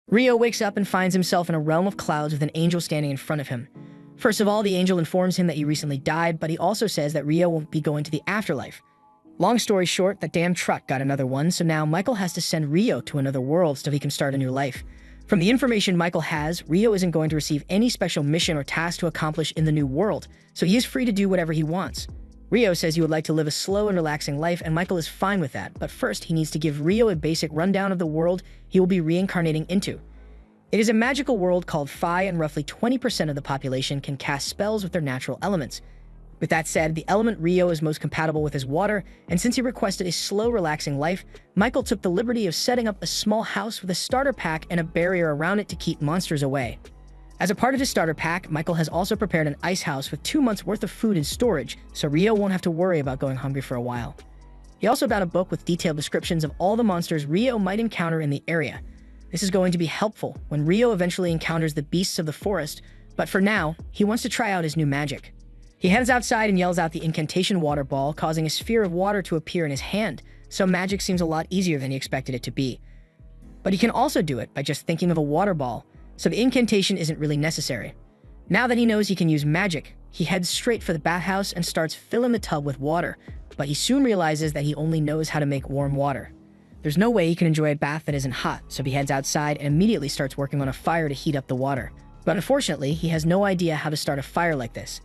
Rio wakes up and finds himself in a realm of clouds with an angel standing in front of him. First of all, the angel informs him that he recently died, but he also says that Rio won't be going to the afterlife. Long story short, that damn truck got another one, so now Michael has to send Rio to another world so he can start a new life. From the information Michael has, Rio isn't going to receive any special mission or task to accomplish in the new world, so he is free to do whatever he wants. Rio says he would like to live a slow and relaxing life, and Michael is fine with that, but first he needs to give Rio a basic rundown of the world he will be reincarnating into. It is a magical world called Phi, and roughly 20% of the population can cast spells with their natural elements. With that said, the element Rio is most compatible with is water, and since he requested a slow, relaxing life, Michael took the liberty of setting up a small house with a starter pack and a barrier around it to keep monsters away. As a part of his starter pack, Michael has also prepared an ice house with 2 months worth of food in storage, so Rio won't have to worry about going hungry for a while. He also found a book with detailed descriptions of all the monsters Rio might encounter in the area. This is going to be helpful when Rio eventually encounters the beasts of the forest, but for now, he wants to try out his new magic. He heads outside and yells out the incantation water ball, causing a sphere of water to appear in his hand, so magic seems a lot easier than he expected it to be. But he can also do it by just thinking of a water ball, so the incantation isn't really necessary. Now that he knows he can use magic, he heads straight for the bathhouse and starts filling the tub with water, but he soon realizes that he only knows how to make warm water. There's no way he can enjoy a bath that isn't hot, so he heads outside and immediately starts working on a fire to heat up the water. But unfortunately, he has no idea how to start a fire like this.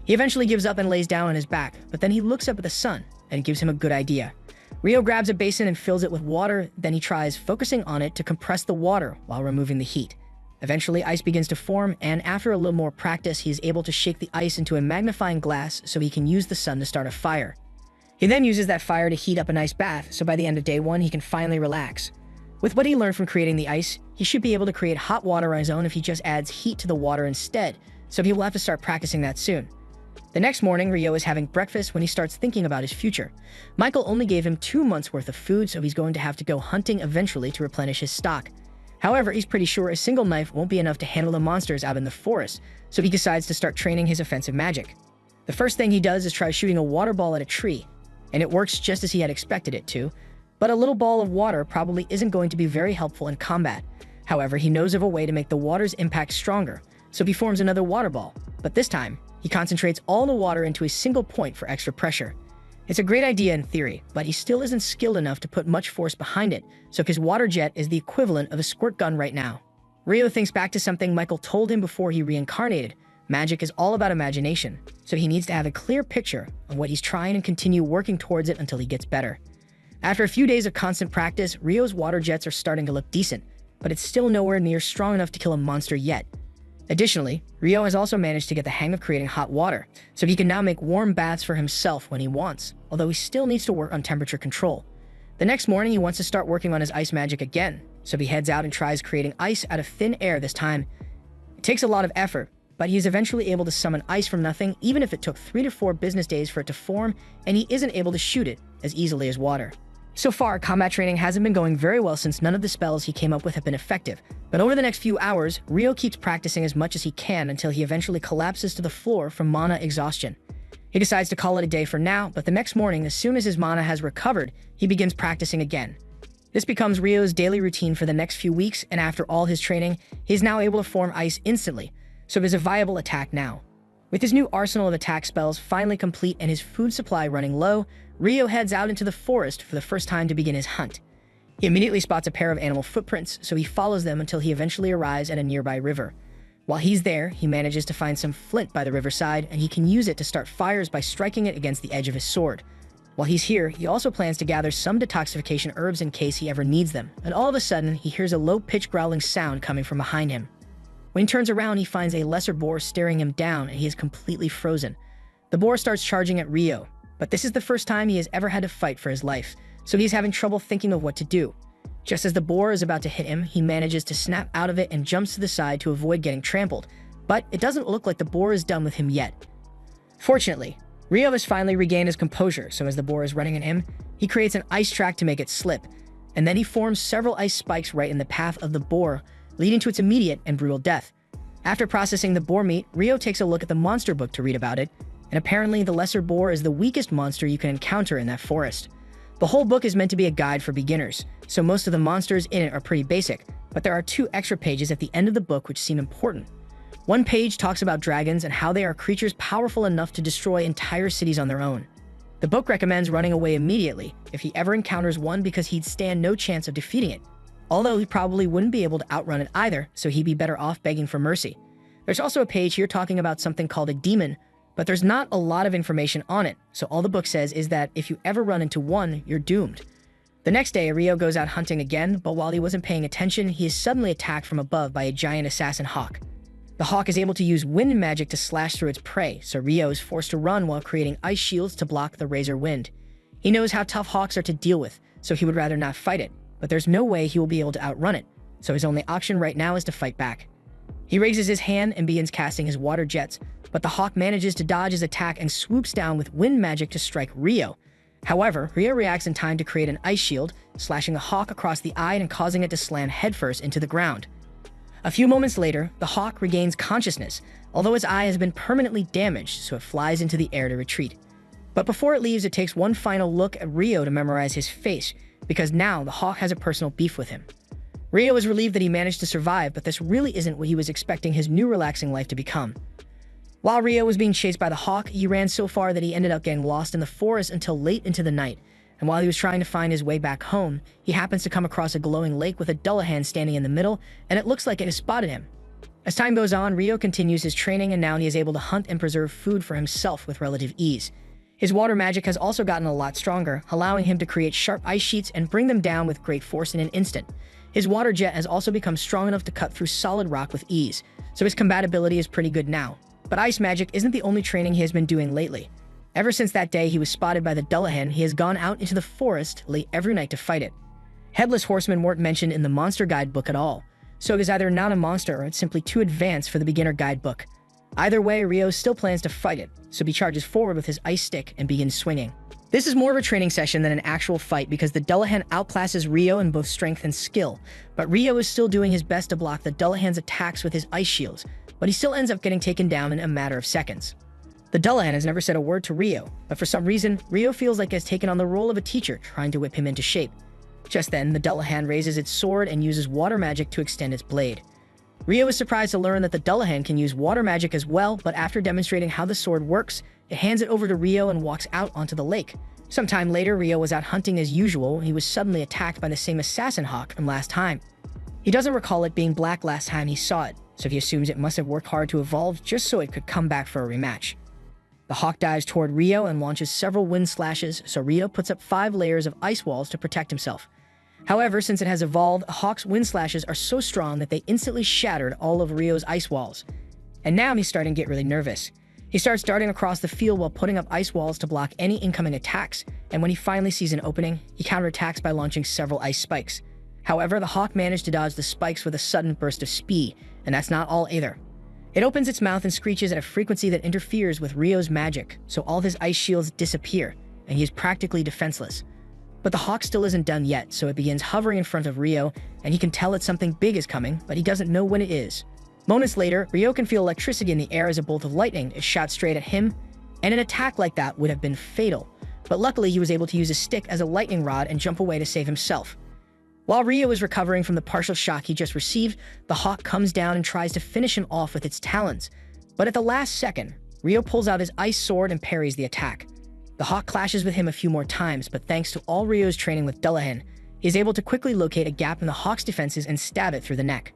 He eventually gives up and lays down on his back, but then he looks up at the sun, and it gives him a good idea. Rio grabs a basin and fills it with water, then he tries focusing on it to compress the water while removing the heat. Eventually, ice begins to form, and after a little more practice, he is able to shake the ice into a magnifying glass so he can use the sun to start a fire. He then uses that fire to heat up a nice bath, so by the end of day 1, he can finally relax. With what he learned from creating the ice, he should be able to create hot water on his own if he just adds heat to the water instead, so he will have to start practicing that soon. The next morning, Rio is having breakfast when he starts thinking about his future. Michael only gave him 2 months worth of food, so he's going to have to go hunting eventually to replenish his stock. However, he's pretty sure a single knife won't be enough to handle the monsters out in the forest, so he decides to start training his offensive magic. The first thing he does is try shooting a water ball at a tree, and it works just as he had expected it to, but a little ball of water probably isn't going to be very helpful in combat. However, he knows of a way to make the water's impact stronger, so he forms another water ball, but this time, he concentrates all the water into a single point for extra pressure. It's a great idea in theory, but he still isn't skilled enough to put much force behind it, so his water jet is the equivalent of a squirt gun right now. Rio thinks back to something Michael told him before he reincarnated. Magic is all about imagination, so he needs to have a clear picture of what he's trying and continue working towards it until he gets better. After a few days of constant practice, Rio's water jets are starting to look decent, but it's still nowhere near strong enough to kill a monster yet. Additionally, Rio has also managed to get the hang of creating hot water, so he can now make warm baths for himself when he wants, although he still needs to work on temperature control. The next morning, he wants to start working on his ice magic again, so he heads out and tries creating ice out of thin air this time. It takes a lot of effort, but he is eventually able to summon ice from nothing, even if it took 3 to 4 business days for it to form, and he isn't able to shoot it as easily as water. So far, combat training hasn't been going very well since none of the spells he came up with have been effective, but over the next few hours, Rio keeps practicing as much as he can until he eventually collapses to the floor from mana exhaustion. He decides to call it a day for now, but the next morning, as soon as his mana has recovered, he begins practicing again. This becomes Rio's daily routine for the next few weeks, and after all his training, he is now able to form ice instantly, so it is a viable attack now. With his new arsenal of attack spells finally complete and his food supply running low, Rio heads out into the forest for the first time to begin his hunt. He immediately spots a pair of animal footprints, so he follows them until he eventually arrives at a nearby river. While he's there, he manages to find some flint by the riverside, and he can use it to start fires by striking it against the edge of his sword. While he's here, he also plans to gather some detoxification herbs in case he ever needs them, and all of a sudden, he hears a low-pitched growling sound coming from behind him. When he turns around, he finds a lesser boar staring him down, and he is completely frozen. The boar starts charging at Rio, but this is the first time he has ever had to fight for his life, so he's having trouble thinking of what to do. Just as the boar is about to hit him, he manages to snap out of it and jumps to the side to avoid getting trampled, but it doesn't look like the boar is done with him yet. Fortunately, Rio has finally regained his composure, so as the boar is running at him, he creates an ice track to make it slip, and then he forms several ice spikes right in the path of the boar, leading to its immediate and brutal death. After processing the boar meat, Rio takes a look at the monster book to read about it, and apparently the lesser boar is the weakest monster you can encounter in that forest. The whole book is meant to be a guide for beginners, so most of the monsters in it are pretty basic, but there are 2 extra pages at the end of the book which seem important. One page talks about dragons and how they are creatures powerful enough to destroy entire cities on their own. The book recommends running away immediately if he ever encounters one because he'd stand no chance of defeating it, although he probably wouldn't be able to outrun it either, so he'd be better off begging for mercy. There's also a page here talking about something called a demon, but there's not a lot of information on it, so all the book says is that if you ever run into one, you're doomed. The next day, Rio goes out hunting again, but while he wasn't paying attention, he is suddenly attacked from above by a giant assassin hawk. The hawk is able to use wind magic to slash through its prey, so Rio is forced to run while creating ice shields to block the razor wind. He knows how tough hawks are to deal with, so he would rather not fight it, but there's no way he will be able to outrun it, so his only option right now is to fight back. He raises his hand and begins casting his water jets, but the hawk manages to dodge his attack and swoops down with wind magic to strike Rio. However, Rio reacts in time to create an ice shield, slashing the hawk across the eye and causing it to slam headfirst into the ground. A few moments later, the hawk regains consciousness, although its eye has been permanently damaged, so it flies into the air to retreat. But before it leaves, it takes one final look at Rio to memorize his face, because now the hawk has a personal beef with him. Rio is relieved that he managed to survive, but this really isn't what he was expecting his new relaxing life to become. While Rio was being chased by the hawk, he ran so far that he ended up getting lost in the forest until late into the night, and while he was trying to find his way back home, he happens to come across a glowing lake with a Dullahan standing in the middle, and it looks like it has spotted him. As time goes on, Rio continues his training, and now he is able to hunt and preserve food for himself with relative ease. His water magic has also gotten a lot stronger, allowing him to create sharp ice sheets and bring them down with great force in an instant. His water jet has also become strong enough to cut through solid rock with ease, so his compatibility is pretty good now. But ice magic isn't the only training he has been doing lately. Ever since that day he was spotted by the Dullahan, he has gone out into the forest late every night to fight it. Headless horsemen weren't mentioned in the monster guidebook at all, so it is either not a monster or it's simply too advanced for the beginner guidebook. Either way, Rio still plans to fight it, so he charges forward with his ice stick and begins swinging. This is more of a training session than an actual fight because the Dullahan outclasses Rio in both strength and skill, but Rio is still doing his best to block the Dullahan's attacks with his ice shields, but he still ends up getting taken down in a matter of seconds. The Dullahan has never said a word to Rio, but for some reason, Rio feels like he has taken on the role of a teacher trying to whip him into shape. Just then, the Dullahan raises its sword and uses water magic to extend its blade. Rio is surprised to learn that the Dullahan can use water magic as well, but after demonstrating how the sword works, it hands it over to Rio and walks out onto the lake. Sometime later, Rio was out hunting as usual when he was suddenly attacked by the same assassin hawk from last time. He doesn't recall it being black last time he saw it, so he assumes it must have worked hard to evolve just so it could come back for a rematch. The hawk dives toward Rio and launches several wind slashes, so Rio puts up 5 layers of ice walls to protect himself. However, since it has evolved, the hawk's wind slashes are so strong that they instantly shattered all of Rio's ice walls. And now he's starting to get really nervous. He starts darting across the field while putting up ice walls to block any incoming attacks, and when he finally sees an opening, he counterattacks by launching several ice spikes. However, the hawk managed to dodge the spikes with a sudden burst of speed, and that's not all either. It opens its mouth and screeches at a frequency that interferes with Rio's magic, so all of his ice shields disappear, and he is practically defenseless. But the hawk still isn't done yet, so it begins hovering in front of Rio, and he can tell that something big is coming, but he doesn't know when it is. Moments later, Rio can feel electricity in the air as a bolt of lightning is shot straight at him, and an attack like that would have been fatal. But luckily, he was able to use his stick as a lightning rod and jump away to save himself. While Rio is recovering from the partial shock he just received, the hawk comes down and tries to finish him off with its talons. But at the last second, Rio pulls out his ice sword and parries the attack. The hawk clashes with him a few more times, but thanks to all Rio's training with Dullahan, he is able to quickly locate a gap in the hawk's defenses and stab it through the neck.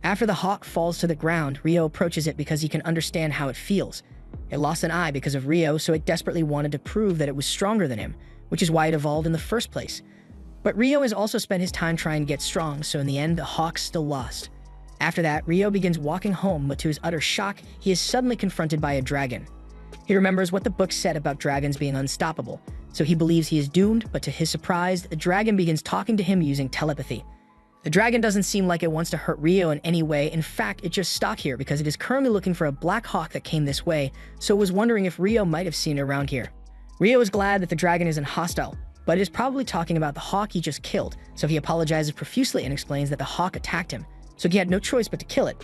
After the hawk falls to the ground, Rio approaches it because he can understand how it feels. It lost an eye because of Rio, so it desperately wanted to prove that it was stronger than him, which is why it evolved in the first place. But Rio has also spent his time trying to get strong, so in the end, the hawk still lost. After that, Rio begins walking home, but to his utter shock, he is suddenly confronted by a dragon. He remembers what the book said about dragons being unstoppable, so he believes he is doomed, but to his surprise, the dragon begins talking to him using telepathy. The dragon doesn't seem like it wants to hurt Rio in any way. In fact, it just stuck here because it is currently looking for a black hawk that came this way, so it was wondering if Rio might have seen it around here. Rio is glad that the dragon isn't hostile, but it is probably talking about the hawk he just killed, so he apologizes profusely and explains that the hawk attacked him, so he had no choice but to kill it.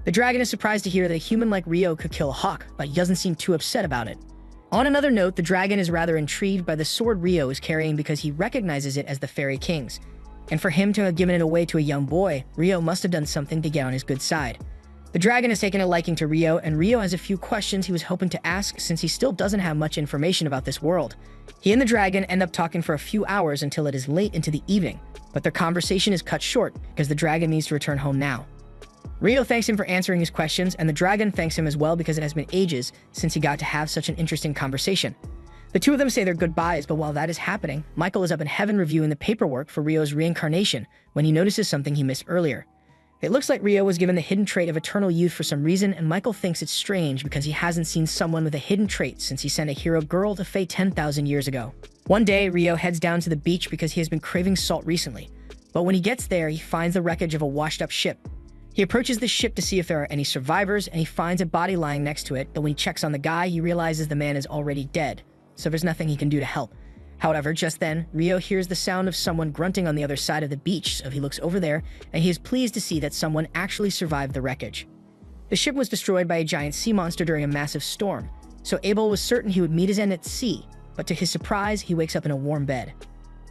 The dragon is surprised to hear that a human like Rio could kill a hawk, but he doesn't seem too upset about it. On another note, the dragon is rather intrigued by the sword Rio is carrying because he recognizes it as the Fairy King's. And for him to have given it away to a young boy, Rio must have done something to get on his good side. The dragon has taken a liking to Rio, and Rio has a few questions he was hoping to ask since he still doesn't have much information about this world. He and the dragon end up talking for a few hours until it is late into the evening, but their conversation is cut short because the dragon needs to return home now. Rio thanks him for answering his questions, and the dragon thanks him as well because it has been ages since he got to have such an interesting conversation. The two of them say their goodbyes, but while that is happening, Michael is up in heaven reviewing the paperwork for Rio's reincarnation when he notices something he missed earlier. It looks like Rio was given the hidden trait of eternal youth for some reason, and Michael thinks it's strange because he hasn't seen someone with a hidden trait since he sent a hero girl to Fae 10,000 years ago. One day, Rio heads down to the beach because he has been craving salt recently, but when he gets there, he finds the wreckage of a washed-up ship. He approaches the ship to see if there are any survivors, and he finds a body lying next to it, but when he checks on the guy, he realizes the man is already dead, so there's nothing he can do to help. However, just then, Rio hears the sound of someone grunting on the other side of the beach, so he looks over there, and he is pleased to see that someone actually survived the wreckage. The ship was destroyed by a giant sea monster during a massive storm, so Abel was certain he would meet his end at sea, but to his surprise, he wakes up in a warm bed.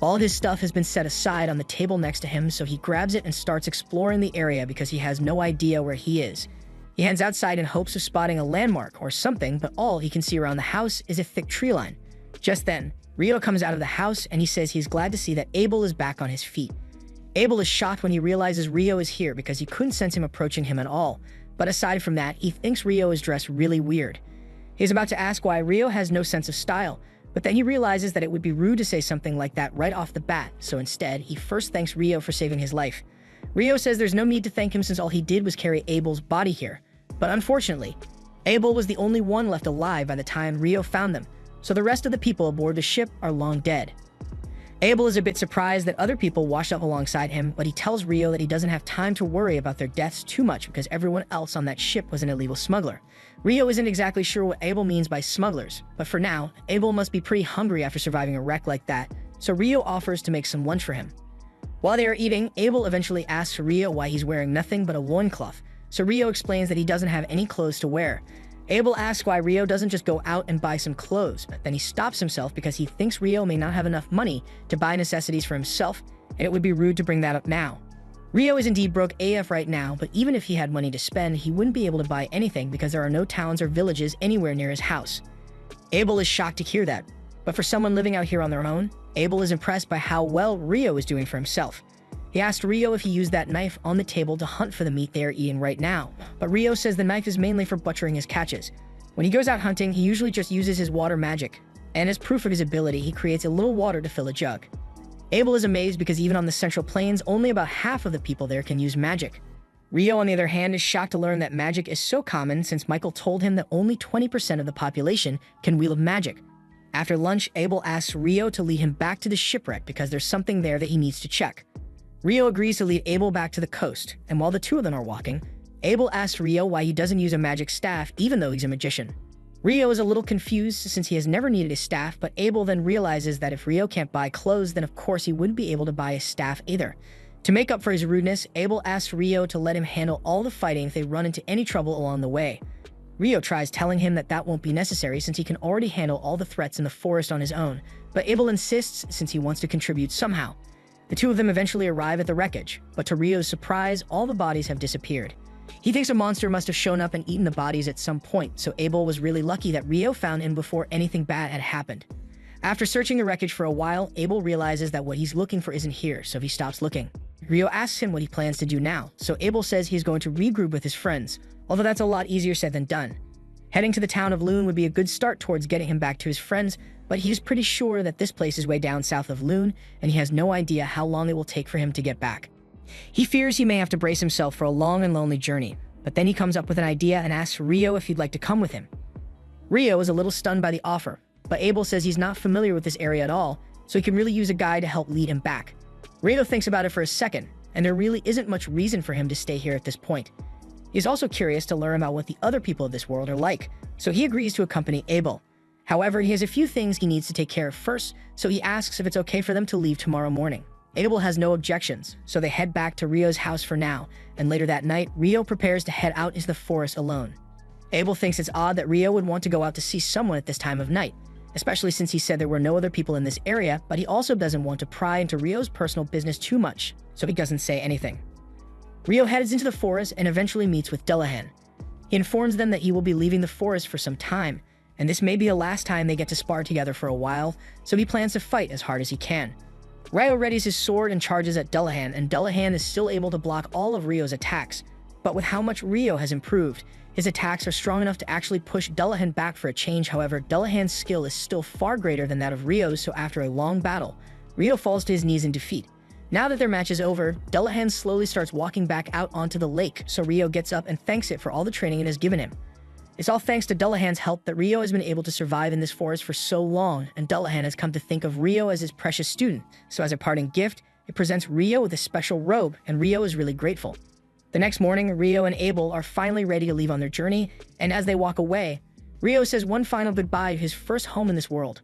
All of his stuff has been set aside on the table next to him, so he grabs it and starts exploring the area because he has no idea where he is. He heads outside in hopes of spotting a landmark or something, but all he can see around the house is a thick tree line. Just then, Rio comes out of the house and he says he's glad to see that Abel is back on his feet. Abel is shocked when he realizes Rio is here because he couldn't sense him approaching him at all, but aside from that, he thinks Rio is dressed really weird. He's about to ask why Rio has no sense of style, but then he realizes that it would be rude to say something like that right off the bat, so instead, he first thanks Rio for saving his life. Rio says there's no need to thank him since all he did was carry Abel's body here, but unfortunately, Abel was the only one left alive by the time Rio found them, so the rest of the people aboard the ship are long dead. Abel is a bit surprised that other people washed up alongside him, but he tells Rio that he doesn't have time to worry about their deaths too much because everyone else on that ship was an illegal smuggler. Rio isn't exactly sure what Abel means by smugglers, but for now, Abel must be pretty hungry after surviving a wreck like that, so Rio offers to make some lunch for him. While they are eating, Abel eventually asks Rio why he's wearing nothing but a loincloth, so Rio explains that he doesn't have any clothes to wear. Abel asks why Rio doesn't just go out and buy some clothes, but then he stops himself because he thinks Rio may not have enough money to buy necessities for himself, and it would be rude to bring that up now. Rio is indeed broke AF right now, but even if he had money to spend, he wouldn't be able to buy anything because there are no towns or villages anywhere near his house. Abel is shocked to hear that, but for someone living out here on their own, Abel is impressed by how well Rio is doing for himself. He asked Rio if he used that knife on the table to hunt for the meat they are eating right now, but Rio says the knife is mainly for butchering his catches. When he goes out hunting, he usually just uses his water magic, and as proof of his ability, he creates a little water to fill a jug. Abel is amazed because even on the Central Plains, only about half of the people there can use magic. Rio, on the other hand, is shocked to learn that magic is so common since Michael told him that only 20% of the population can wield magic. After lunch, Abel asks Rio to lead him back to the shipwreck because there's something there that he needs to check. Rio agrees to lead Abel back to the coast, and while the two of them are walking, Abel asks Rio why he doesn't use a magic staff even though he's a magician. Rio is a little confused since he has never needed a staff, but Abel then realizes that if Rio can't buy clothes, then of course he wouldn't be able to buy a staff either. To make up for his rudeness, Abel asks Rio to let him handle all the fighting if they run into any trouble along the way. Rio tries telling him that that won't be necessary since he can already handle all the threats in the forest on his own, but Abel insists since he wants to contribute somehow. The two of them eventually arrive at the wreckage, but to Rio's surprise, all the bodies have disappeared. He thinks a monster must have shown up and eaten the bodies at some point, so Abel was really lucky that Rio found him before anything bad had happened. After searching the wreckage for a while, Abel realizes that what he's looking for isn't here, so he stops looking. Rio asks him what he plans to do now, so Abel says he's going to regroup with his friends, although that's a lot easier said than done. Heading to the town of Loon would be a good start towards getting him back to his friends, but he's pretty sure that this place is way down south of Loon, and he has no idea how long it will take for him to get back. He fears he may have to brace himself for a long and lonely journey, but then he comes up with an idea and asks Rio if he'd like to come with him. Rio is a little stunned by the offer, but Abel says he's not familiar with this area at all, so he can really use a guide to help lead him back. Rio thinks about it for a second, and there really isn't much reason for him to stay here at this point. He's also curious to learn about what the other people of this world are like, so he agrees to accompany Abel. However, he has a few things he needs to take care of first, so he asks if it's okay for them to leave tomorrow morning. Abel has no objections, so they head back to Rio's house for now, and later that night, Rio prepares to head out into the forest alone. Abel thinks it's odd that Rio would want to go out to see someone at this time of night. especially since he said there were no other people in this area, but he also doesn't want to pry into Rio's personal business too much, so he doesn't say anything. Rio heads into the forest and eventually meets with Dullahan. He informs them that he will be leaving the forest for some time, and this may be the last time they get to spar together for a while, so he plans to fight as hard as he can. Rio readies his sword and charges at Dullahan, and Dullahan is still able to block all of Rio's attacks. But with how much Rio has improved, his attacks are strong enough to actually push Dullahan back for a change. However, Dullahan's skill is still far greater than that of Rio's, so after a long battle, Rio falls to his knees in defeat. Now that their match is over, Dullahan slowly starts walking back out onto the lake, so Rio gets up and thanks it for all the training it has given him. It's all thanks to Dullahan's help that Rio has been able to survive in this forest for so long, and Dullahan has come to think of Rio as his precious student, so as a parting gift, it presents Rio with a special robe, and Rio is really grateful. The next morning, Rio and Abel are finally ready to leave on their journey, and as they walk away, Rio says one final goodbye to his first home in this world.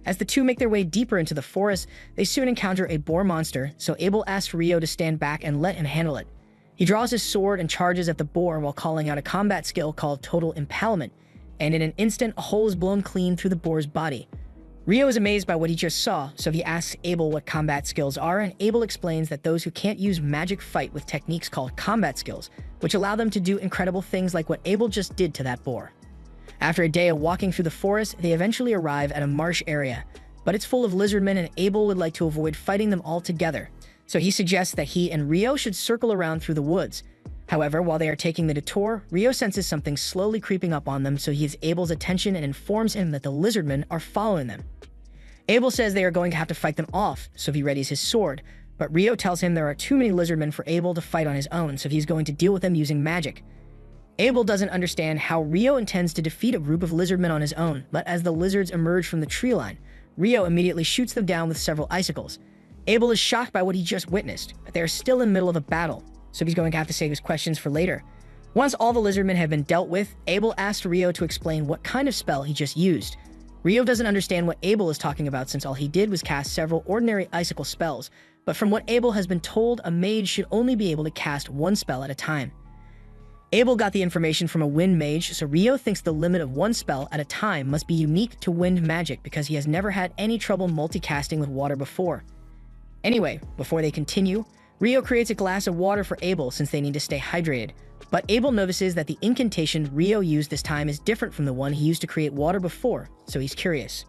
As the two make their way deeper into the forest, they soon encounter a boar monster, so Abel asks Rio to stand back and let him handle it. He draws his sword and charges at the boar while calling out a combat skill called Total Impalement, and in an instant, a hole is blown clean through the boar's body. Rio is amazed by what he just saw, so he asks Abel what combat skills are, and Abel explains that those who can't use magic fight with techniques called combat skills, which allow them to do incredible things like what Abel just did to that boar. After a day of walking through the forest, they eventually arrive at a marsh area, but it's full of lizardmen and Abel would like to avoid fighting them altogether. So he suggests that he and Rio should circle around through the woods. However, while they are taking the detour, Rio senses something slowly creeping up on them, so he has Abel's attention and informs him that the lizardmen are following them. Abel says they are going to have to fight them off, so he readies his sword, but Rio tells him there are too many lizardmen for Abel to fight on his own, so he's going to deal with them using magic. Abel doesn't understand how Rio intends to defeat a group of lizardmen on his own, but as the lizards emerge from the tree line, Rio immediately shoots them down with several icicles. Abel is shocked by what he just witnessed, but they are still in the middle of a battle, so he's going to have to save his questions for later. Once all the lizardmen have been dealt with, Abel asks Rio to explain what kind of spell he just used. Rio doesn't understand what Abel is talking about since all he did was cast several ordinary icicle spells, but from what Abel has been told, a mage should only be able to cast one spell at a time. Abel got the information from a wind mage, so Rio thinks the limit of one spell at a time must be unique to wind magic because he has never had any trouble multicasting with water before. Anyway, before they continue, Rio creates a glass of water for Abel since they need to stay hydrated, but Abel notices that the incantation Rio used this time is different from the one he used to create water before, so he's curious.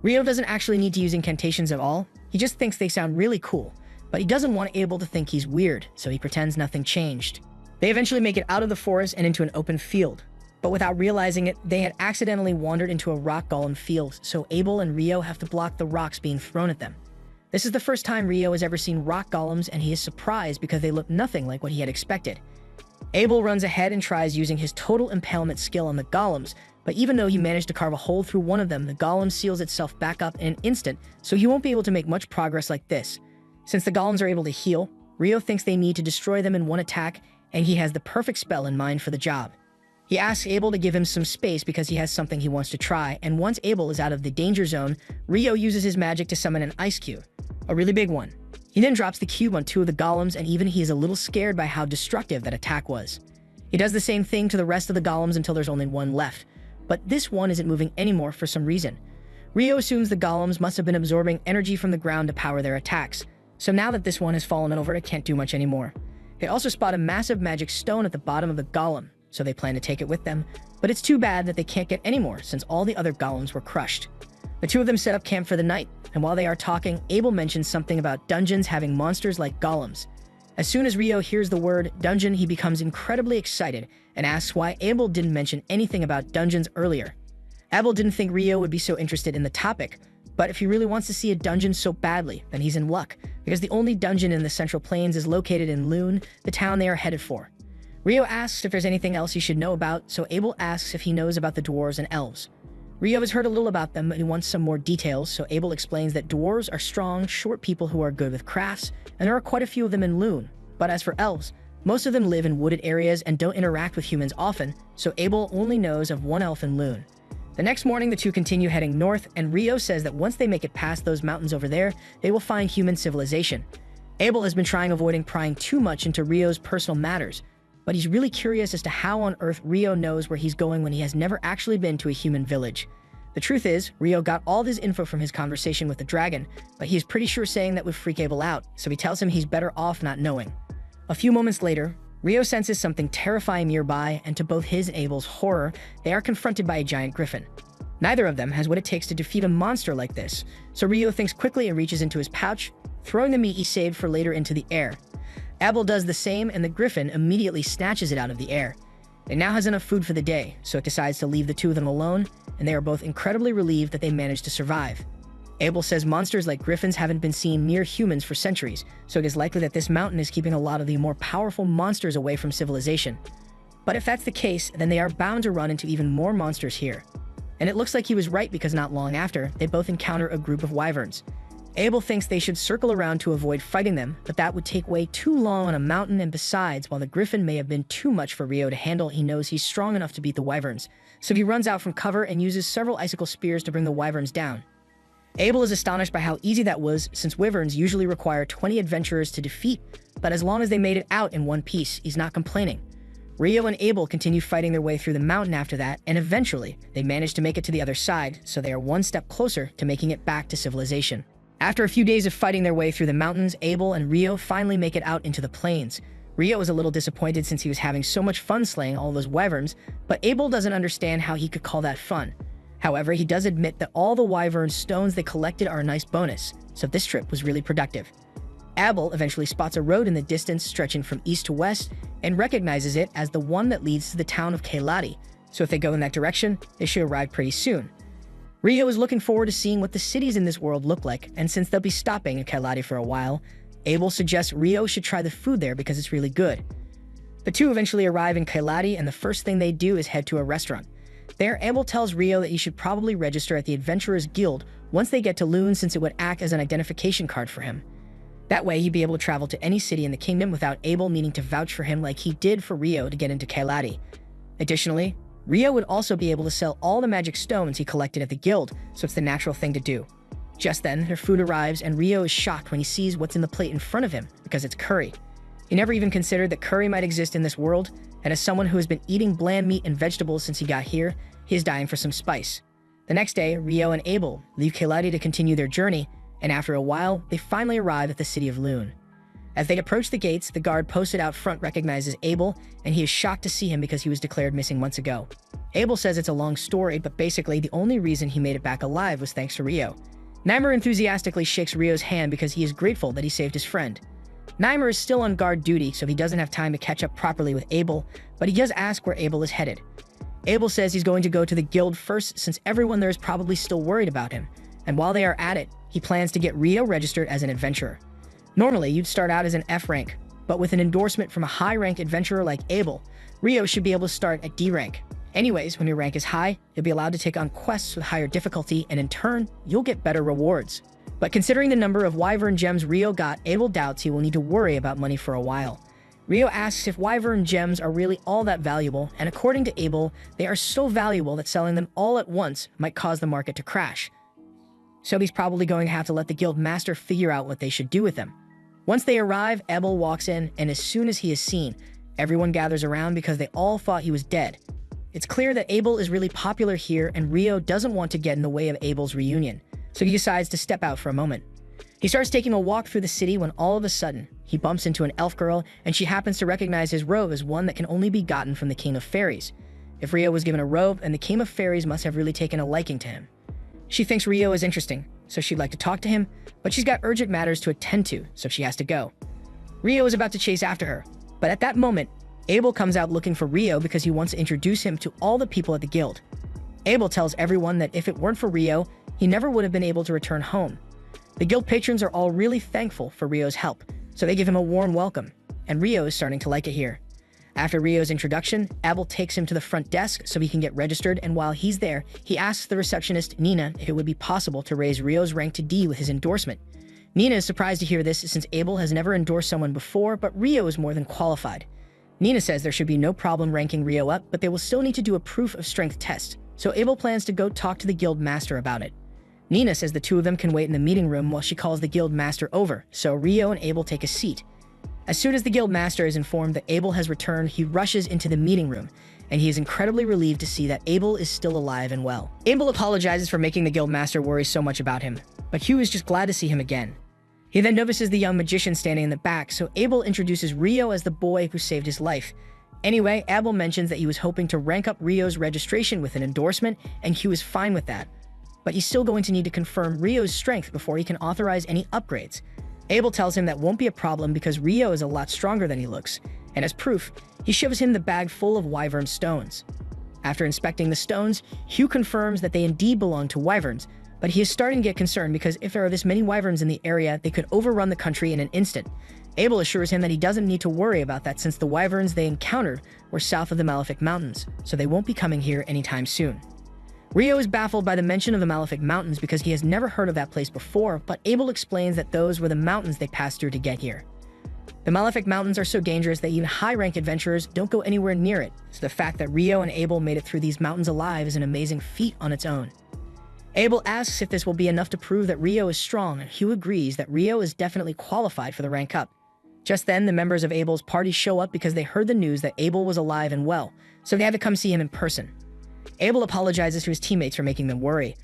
Rio doesn't actually need to use incantations at all, he just thinks they sound really cool, but he doesn't want Abel to think he's weird, so he pretends nothing changed. They eventually make it out of the forest and into an open field, but without realizing it, they had accidentally wandered into a rock golem field, so Abel and Rio have to block the rocks being thrown at them. This is the first time Rio has ever seen rock golems, and he is surprised because they look nothing like what he had expected. Abel runs ahead and tries using his Total Impalement skill on the golems, but even though he managed to carve a hole through one of them, the golem seals itself back up in an instant, so he won't be able to make much progress like this. Since the golems are able to heal, Rio thinks they need to destroy them in one attack, and he has the perfect spell in mind for the job. He asks Abel to give him some space because he has something he wants to try, and once Abel is out of the danger zone, Rio uses his magic to summon an ice cube, a really big one. He then drops the cube on two of the golems, and even he is a little scared by how destructive that attack was. He does the same thing to the rest of the golems until there's only one left, but this one isn't moving anymore for some reason. Rio assumes the golems must have been absorbing energy from the ground to power their attacks, so now that this one has fallen over, it can't do much anymore. They also spot a massive magic stone at the bottom of the golem, so they plan to take it with them, but it's too bad that they can't get any more since all the other golems were crushed. The two of them set up camp for the night, and while they are talking, Abel mentions something about dungeons having monsters like golems. As soon as Rio hears the word dungeon, he becomes incredibly excited and asks why Abel didn't mention anything about dungeons earlier. Abel didn't think Rio would be so interested in the topic, but if he really wants to see a dungeon so badly, then he's in luck, because the only dungeon in the Central Plains is located in Loon, the town they are headed for. Rio asks if there's anything else he should know about, so Abel asks if he knows about the dwarves and elves. Rio has heard a little about them, but he wants some more details, so Abel explains that dwarves are strong, short people who are good with crafts, and there are quite a few of them in Loon. But as for elves, most of them live in wooded areas and don't interact with humans often, so Abel only knows of one elf in Loon. The next morning, the two continue heading north, and Rio says that once they make it past those mountains over there, they will find human civilization. Abel has been trying avoiding prying too much into Rio's personal matters, but he's really curious as to how on earth Rio knows where he's going when he has never actually been to a human village. The truth is, Rio got all this info from his conversation with the dragon, but he is pretty sure saying that would freak Abel out, so he tells him he's better off not knowing. A few moments later, Rio senses something terrifying nearby, and to both his and Abel's horror, they are confronted by a giant griffin. Neither of them has what it takes to defeat a monster like this, so Rio thinks quickly and reaches into his pouch, throwing the meat he saved for later into the air. Abel does the same, and the griffin immediately snatches it out of the air. It now has enough food for the day, so it decides to leave the two of them alone, and they are both incredibly relieved that they managed to survive. Abel says monsters like griffins haven't been seen near humans for centuries, so it is likely that this mountain is keeping a lot of the more powerful monsters away from civilization. But if that's the case, then they are bound to run into even more monsters here. And it looks like he was right, because not long after, they both encounter a group of wyverns. Abel thinks they should circle around to avoid fighting them, but that would take way too long on a mountain, and besides, while the griffin may have been too much for Rio to handle, he knows he's strong enough to beat the wyverns. So he runs out from cover and uses several icicle spears to bring the wyverns down. Abel is astonished by how easy that was, since wyverns usually require 20 adventurers to defeat, but as long as they made it out in one piece, he's not complaining. Rio and Abel continue fighting their way through the mountain after that, and eventually, they manage to make it to the other side, so they are one step closer to making it back to civilization. After a few days of fighting their way through the mountains, Abel and Rio finally make it out into the plains. Rio is a little disappointed since he was having so much fun slaying all those wyverns, but Abel doesn't understand how he could call that fun. However, he does admit that all the wyvern stones they collected are a nice bonus, so this trip was really productive. Abel eventually spots a road in the distance stretching from east to west and recognizes it as the one that leads to the town of Kailati, so if they go in that direction, they should arrive pretty soon. Rio is looking forward to seeing what the cities in this world look like, and since they'll be stopping in Kailati for a while, Abel suggests Rio should try the food there because it's really good. The two eventually arrive in Kailati, and the first thing they do is head to a restaurant. There, Abel tells Rio that he should probably register at the Adventurers Guild once they get to Loon, since it would act as an identification card for him. That way, he'd be able to travel to any city in the kingdom without Abel needing to vouch for him like he did for Rio to get into Kailati. Additionally, Rio would also be able to sell all the magic stones he collected at the guild, so it's the natural thing to do. Just then, their food arrives, and Rio is shocked when he sees what's in the plate in front of him, because it's curry. He never even considered that curry might exist in this world, and as someone who has been eating bland meat and vegetables since he got here, he is dying for some spice. The next day, Rio and Abel leave Kailati to continue their journey, and after a while, they finally arrive at the city of Loon. As they approach the gates, the guard posted out front recognizes Abel, and he is shocked to see him because he was declared missing months ago. Abel says it's a long story, but basically the only reason he made it back alive was thanks to Rio. Nymer enthusiastically shakes Rio's hand because he is grateful that he saved his friend. Nymer is still on guard duty, so he doesn't have time to catch up properly with Abel, but he does ask where Abel is headed. Abel says he's going to go to the guild first, since everyone there is probably still worried about him, and while they are at it, he plans to get Rio registered as an adventurer. Normally, you'd start out as an F rank, but with an endorsement from a high-ranked adventurer like Abel, Rio should be able to start at D rank. Anyways, when your rank is high, you'll be allowed to take on quests with higher difficulty, and in turn, you'll get better rewards. But considering the number of wyvern gems Rio got, Abel doubts he will need to worry about money for a while. Rio asks if wyvern gems are really all that valuable, and according to Abel, they are so valuable that selling them all at once might cause the market to crash. So he's probably going to have to let the guild master figure out what they should do with them. Once they arrive, Abel walks in, and as soon as he is seen, everyone gathers around because they all thought he was dead. It's clear that Abel is really popular here, and Rio doesn't want to get in the way of Abel's reunion, so he decides to step out for a moment. He starts taking a walk through the city when all of a sudden, he bumps into an elf girl, and she happens to recognize his robe as one that can only be gotten from the King of Fairies. If Rio was given a robe, then the King of Fairies must have really taken a liking to him. She thinks Rio is interesting, so she'd like to talk to him, but she's got urgent matters to attend to, so she has to go. Rio is about to chase after her, but at that moment, Abel comes out looking for Rio because he wants to introduce him to all the people at the guild. Abel tells everyone that if it weren't for Rio, he never would have been able to return home. The guild patrons are all really thankful for Rio's help, so they give him a warm welcome, and Rio is starting to like it here. After Rio's introduction, Abel takes him to the front desk so he can get registered, and while he's there, he asks the receptionist, Nina, if it would be possible to raise Rio's rank to D with his endorsement. Nina is surprised to hear this since Abel has never endorsed someone before, but Rio is more than qualified. Nina says there should be no problem ranking Rio up, but they will still need to do a proof of strength test, so Abel plans to go talk to the guild master about it. Nina says the two of them can wait in the meeting room while she calls the guild master over, so Rio and Abel take a seat. As soon as the guild master is informed that Abel has returned, he rushes into the meeting room, and he is incredibly relieved to see that Abel is still alive and well. Abel apologizes for making the guildmaster worry so much about him, but Hugh is just glad to see him again. He then notices the young magician standing in the back, so Abel introduces Rio as the boy who saved his life. Anyway, Abel mentions that he was hoping to rank up Rio's registration with an endorsement, and Hugh is fine with that. But he's still going to need to confirm Rio's strength before he can authorize any upgrades. Abel tells him that won't be a problem because Rio is a lot stronger than he looks, and as proof, he shows him the bag full of wyvern stones. After inspecting the stones, Hugh confirms that they indeed belong to wyverns, but he is starting to get concerned because if there are this many wyverns in the area, they could overrun the country in an instant. Abel assures him that he doesn't need to worry about that since the wyverns they encountered were south of the Malefic Mountains, so they won't be coming here anytime soon. Rio is baffled by the mention of the Malefic Mountains because he has never heard of that place before, but Abel explains that those were the mountains they passed through to get here. The Malefic Mountains are so dangerous that even high-rank adventurers don't go anywhere near it, so the fact that Rio and Abel made it through these mountains alive is an amazing feat on its own. Abel asks if this will be enough to prove that Rio is strong, and Hugh agrees that Rio is definitely qualified for the rank up. Just then, the members of Abel's party show up because they heard the news that Abel was alive and well, so they had to come see him in person. Abel apologizes to his teammates for making them worry,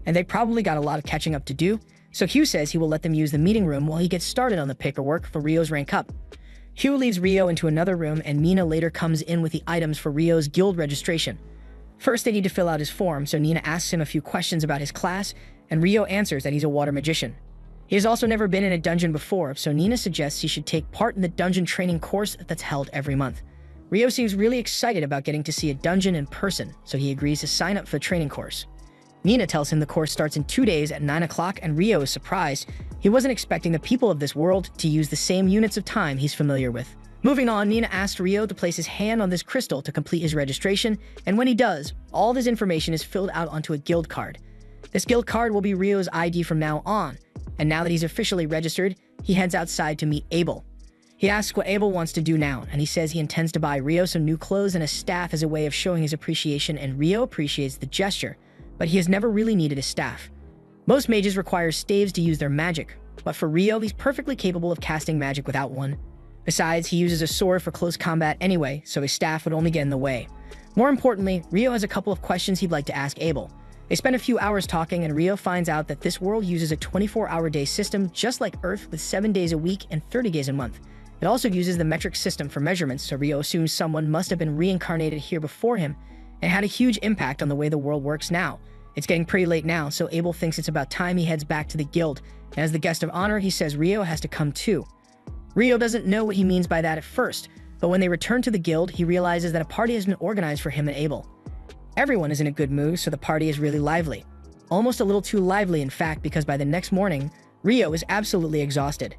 and they probably got a lot of catching up to do, so Hugh says he will let them use the meeting room while he gets started on the paperwork for Rio's rank up. Hugh leaves Rio into another room, and Nina later comes in with the items for Rio's guild registration. First, they need to fill out his form, so Nina asks him a few questions about his class, and Rio answers that he's a water magician. He has also never been in a dungeon before, so Nina suggests he should take part in the dungeon training course that's held every month. Rio seems really excited about getting to see a dungeon in person, so he agrees to sign up for the training course. Nina tells him the course starts in 2 days at 9 o'clock, and Rio is surprised. He wasn't expecting the people of this world to use the same units of time he's familiar with. Moving on, Nina asks Rio to place his hand on this crystal to complete his registration, and when he does, all of his information is filled out onto a guild card. This guild card will be Rio's ID from now on, and now that he's officially registered, he heads outside to meet Abel. He asks what Abel wants to do now, and he says he intends to buy Rio some new clothes and a staff as a way of showing his appreciation, and Rio appreciates the gesture, but he has never really needed a staff. Most mages require staves to use their magic, but for Rio, he's perfectly capable of casting magic without one. Besides, he uses a sword for close combat anyway, so his staff would only get in the way. More importantly, Rio has a couple of questions he'd like to ask Abel. They spend a few hours talking, and Rio finds out that this world uses a 24-hour day system just like Earth, with 7 days a week and 30 days a month. It also uses the metric system for measurements, so Rio assumes someone must have been reincarnated here before him and had a huge impact on the way the world works now. It's getting pretty late now, so Abel thinks it's about time he heads back to the guild, and as the guest of honor, he says Rio has to come too. Rio doesn't know what he means by that at first, but when they return to the guild, he realizes that a party has been organized for him and Abel. Everyone is in a good mood, so the party is really lively. Almost a little too lively, in fact, because by the next morning, Rio is absolutely exhausted.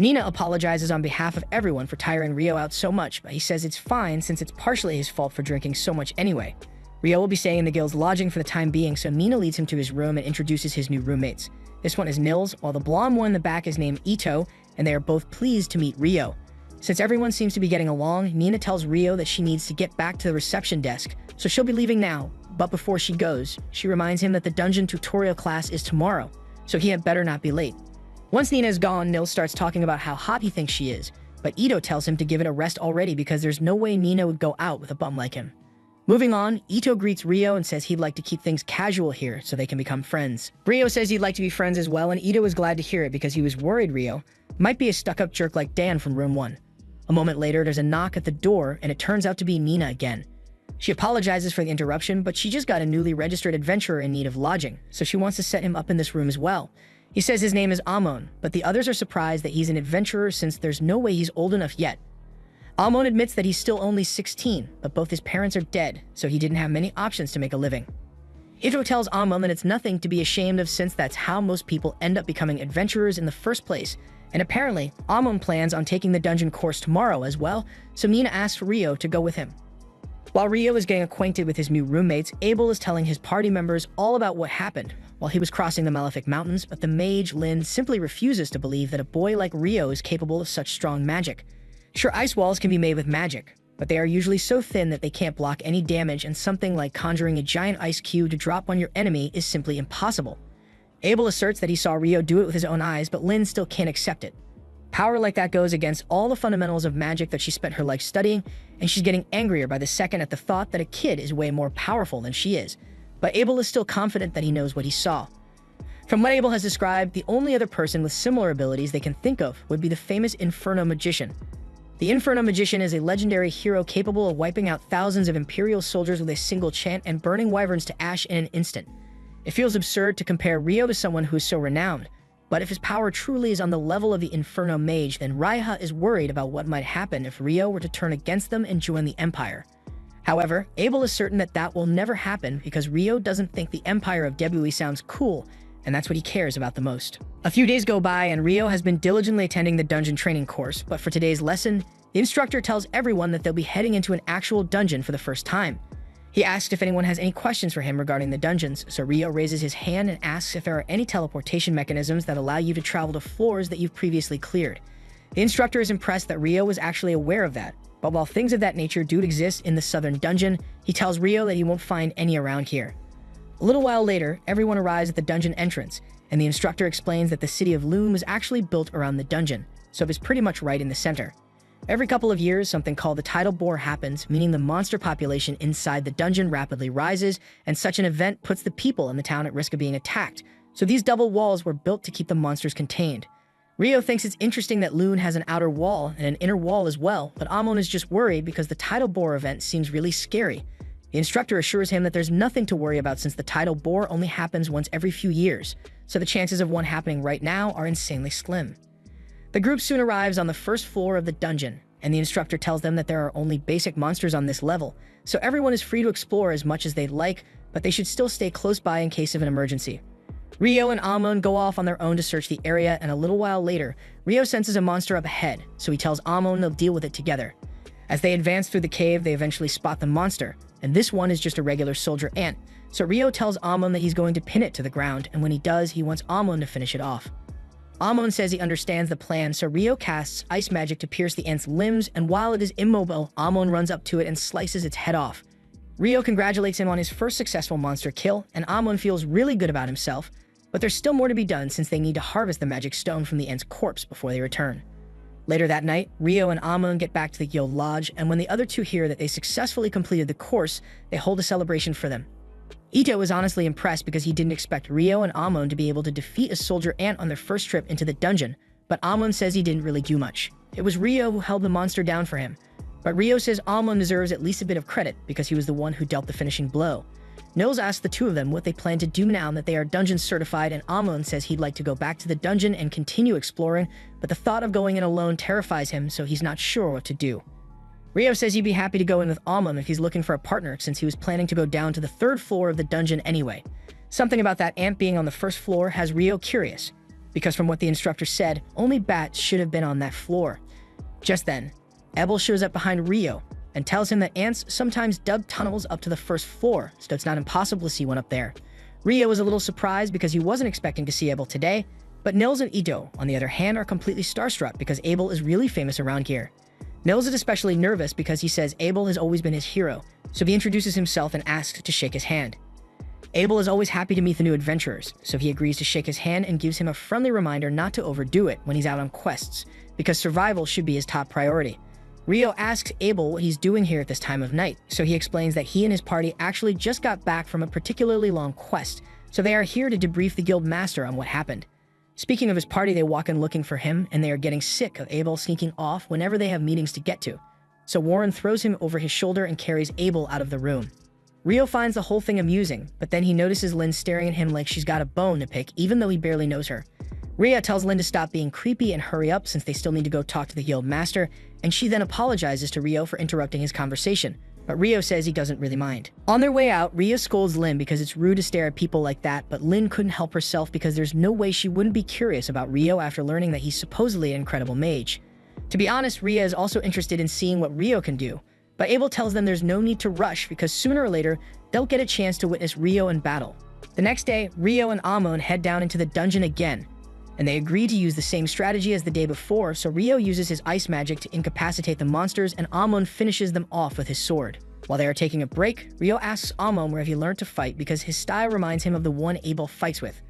Nina apologizes on behalf of everyone for tiring Rio out so much, but he says it's fine since it's partially his fault for drinking so much anyway. Rio will be staying in the guild's lodging for the time being, so Nina leads him to his room and introduces his new roommates. This one is Nils, while the blonde one in the back is named Ito, and they are both pleased to meet Rio. Since everyone seems to be getting along, Nina tells Rio that she needs to get back to the reception desk, so she'll be leaving now. But before she goes, she reminds him that the dungeon tutorial class is tomorrow, so he had better not be late. Once Nina is gone, Nils starts talking about how hot he thinks she is, but Ito tells him to give it a rest already because there's no way Nina would go out with a bum like him. Moving on, Ito greets Rio and says he'd like to keep things casual here so they can become friends. Rio says he'd like to be friends as well, and Ito is glad to hear it because he was worried Rio might be a stuck-up jerk like Dan from room 1. A moment later, there's a knock at the door, and it turns out to be Nina again. She apologizes for the interruption, but she just got a newly registered adventurer in need of lodging, so she wants to set him up in this room as well. He says his name is Amon, but the others are surprised that he's an adventurer since there's no way he's old enough yet. Amon admits that he's still only 16, but both his parents are dead, so he didn't have many options to make a living. Ito tells Amon that it's nothing to be ashamed of since that's how most people end up becoming adventurers in the first place, and apparently, Amon plans on taking the dungeon course tomorrow as well, so Nina asks Rio to go with him. While Rio is getting acquainted with his new roommates, Abel is telling his party members all about what happened while he was crossing the Malefic Mountains, but the mage, Lynn, simply refuses to believe that a boy like Rio is capable of such strong magic. Sure, ice walls can be made with magic, but they are usually so thin that they can't block any damage, and something like conjuring a giant ice cube to drop on your enemy is simply impossible. Abel asserts that he saw Rio do it with his own eyes, but Lynn still can't accept it. Power like that goes against all the fundamentals of magic that she spent her life studying, and she's getting angrier by the second at the thought that a kid is way more powerful than she is. But Abel is still confident that he knows what he saw. From what Abel has described, the only other person with similar abilities they can think of would be the famous Inferno Magician. The Inferno Magician is a legendary hero capable of wiping out thousands of Imperial soldiers with a single chant and burning wyverns to ash in an instant. It feels absurd to compare Rio to someone who is so renowned, but if his power truly is on the level of the Inferno Mage, then Raiha is worried about what might happen if Rio were to turn against them and join the Empire. However, Abel is certain that that will never happen because Rio doesn't think the Empire of Debui sounds cool, and that's what he cares about the most. A few days go by and Rio has been diligently attending the dungeon training course, but for today's lesson, the instructor tells everyone that they'll be heading into an actual dungeon for the first time. He asks if anyone has any questions for him regarding the dungeons, so Rio raises his hand and asks if there are any teleportation mechanisms that allow you to travel to floors that you've previously cleared. The instructor is impressed that Rio was actually aware of that, but while things of that nature do exist in the southern dungeon, he tells Rio that he won't find any around here. A little while later, everyone arrives at the dungeon entrance, and the instructor explains that the city of Loon was actually built around the dungeon, so it is pretty much right in the center. Every couple of years, something called the tidal bore happens, meaning the monster population inside the dungeon rapidly rises, and such an event puts the people in the town at risk of being attacked, so these double walls were built to keep the monsters contained. Rio thinks it's interesting that Loon has an outer wall and an inner wall as well, but Amon is just worried because the tidal bore event seems really scary. The instructor assures him that there's nothing to worry about since the tidal bore only happens once every few years, so the chances of one happening right now are insanely slim. The group soon arrives on the first floor of the dungeon, and the instructor tells them that there are only basic monsters on this level, so everyone is free to explore as much as they'd like, but they should still stay close by in case of an emergency. Rio and Amon go off on their own to search the area, and a little while later, Rio senses a monster up ahead, so he tells Amon they'll deal with it together. As they advance through the cave, they eventually spot the monster, and this one is just a regular soldier ant, so Rio tells Amon that he's going to pin it to the ground, and when he does, he wants Amon to finish it off. Amon says he understands the plan, so Rio casts ice magic to pierce the ant's limbs, and while it is immobile, Amon runs up to it and slices its head off. Rio congratulates him on his first successful monster kill, and Amon feels really good about himself, but there's still more to be done since they need to harvest the magic stone from the ant's corpse before they return. Later that night, Rio and Amon get back to the guild lodge, and when the other two hear that they successfully completed the course, they hold a celebration for them. Ito is honestly impressed because he didn't expect Rio and Amon to be able to defeat a soldier ant on their first trip into the dungeon, but Amon says he didn't really do much. It was Rio who held the monster down for him, but Rio says Amon deserves at least a bit of credit because he was the one who dealt the finishing blow. Nils asks the two of them what they plan to do now that they are dungeon certified, and Amon says he'd like to go back to the dungeon and continue exploring, but the thought of going in alone terrifies him, so he's not sure what to do. Rio says he'd be happy to go in with Amon if he's looking for a partner since he was planning to go down to the third floor of the dungeon anyway. Something about that ant being on the first floor has Rio curious, because from what the instructor said, only bats should have been on that floor. Just then, Ebel shows up behind Rio and tells him that ants sometimes dug tunnels up to the first floor, so it's not impossible to see one up there. Rio is a little surprised because he wasn't expecting to see Abel today, but Nils and Ito, on the other hand, are completely starstruck because Abel is really famous around here. Nils is especially nervous because he says Abel has always been his hero, so he introduces himself and asks to shake his hand. Abel is always happy to meet the new adventurers, so he agrees to shake his hand and gives him a friendly reminder not to overdo it when he's out on quests, because survival should be his top priority. Rio asks Abel what he's doing here at this time of night, so he explains that he and his party actually just got back from a particularly long quest, so they are here to debrief the guild master on what happened. Speaking of his party, they walk in looking for him, and they are getting sick of Abel sneaking off whenever they have meetings to get to. So Warren throws him over his shoulder and carries Abel out of the room. Rio finds the whole thing amusing, but then he notices Lynn staring at him like she's got a bone to pick even though he barely knows her. Ria tells Lynn to stop being creepy and hurry up since they still need to go talk to the guild master, and she then apologizes to Rio for interrupting his conversation, but Rio says he doesn't really mind. On their way out, Ria scolds Lynn because it's rude to stare at people like that, but Lynn couldn't help herself because there's no way she wouldn't be curious about Rio after learning that he's supposedly an incredible mage. To be honest, Ria is also interested in seeing what Rio can do, but Abel tells them there's no need to rush because sooner or later, they'll get a chance to witness Rio in battle. The next day, Rio and Amon head down into the dungeon again, and they agree to use the same strategy as the day before, so Rio uses his ice magic to incapacitate the monsters and Amon finishes them off with his sword. While they are taking a break, Rio asks Amon where he learned to fight because his style reminds him of the one Abel fights with.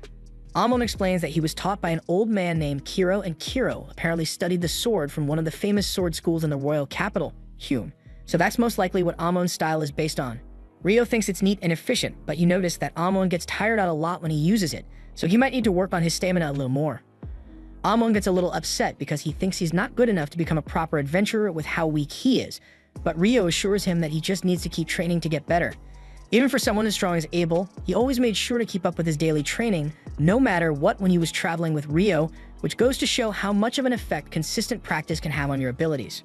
Amon explains that he was taught by an old man named Kiro, and Kiro apparently studied the sword from one of the famous sword schools in the royal capital, Hume. So that's most likely what Amon's style is based on. Rio thinks it's neat and efficient, but you notice that Amon gets tired out a lot when he uses it, so he might need to work on his stamina a little more. Amon gets a little upset because he thinks he's not good enough to become a proper adventurer with how weak he is, but Rio assures him that he just needs to keep training to get better. Even for someone as strong as Abel, he always made sure to keep up with his daily training, no matter what, when he was traveling with Rio, which goes to show how much of an effect consistent practice can have on your abilities.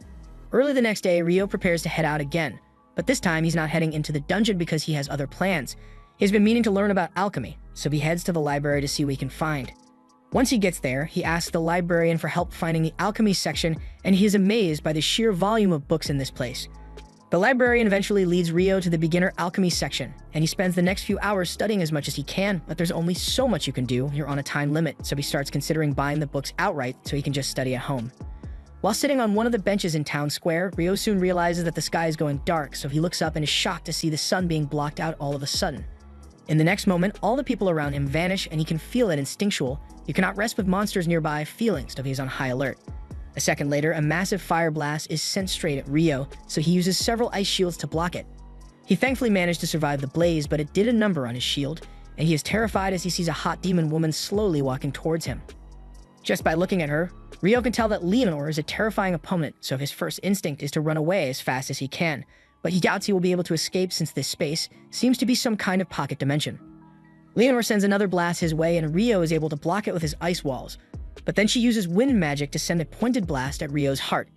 Early the next day, Rio prepares to head out again, but this time he's not heading into the dungeon because he has other plans. He's been meaning to learn about alchemy, so he heads to the library to see what he can find. Once he gets there, he asks the librarian for help finding the alchemy section, and he is amazed by the sheer volume of books in this place. The librarian eventually leads Rio to the beginner alchemy section, and he spends the next few hours studying as much as he can, but there's only so much you can do. You're on a time limit, so he starts considering buying the books outright so he can just study at home. While sitting on one of the benches in town square, Rio soon realizes that the sky is going dark, so he looks up and is shocked to see the sun being blocked out all of a sudden. In the next moment, all the people around him vanish, and he can feel it instinctual. You cannot rest with monsters nearby feelings, so he's on high alert. A second later, a massive fire blast is sent straight at Rio, so he uses several ice shields to block it. He thankfully managed to survive the blaze, but it did a number on his shield, and he is terrified as he sees a hot demon woman slowly walking towards him. Just by looking at her, Rio can tell that Leonor is a terrifying opponent, so his first instinct is to run away as fast as he can, but he doubts he will be able to escape since this space seems to be some kind of pocket dimension. Leonor sends another blast his way, and Rio is able to block it with his ice walls, but then she uses wind magic to send a pointed blast at Rio's heart.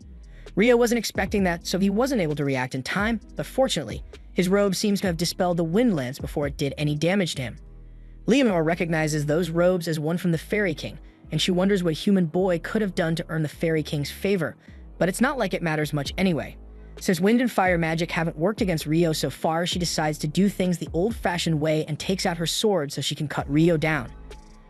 Rio wasn't expecting that, so he wasn't able to react in time, but fortunately, his robe seems to have dispelled the wind lance before it did any damage to him. Leonor recognizes those robes as one from the Fairy King, and she wonders what human boy could have done to earn the Fairy King's favor, but it's not like it matters much anyway. Since wind and fire magic haven't worked against Rio so far, she decides to do things the old-fashioned way and takes out her sword so she can cut Rio down.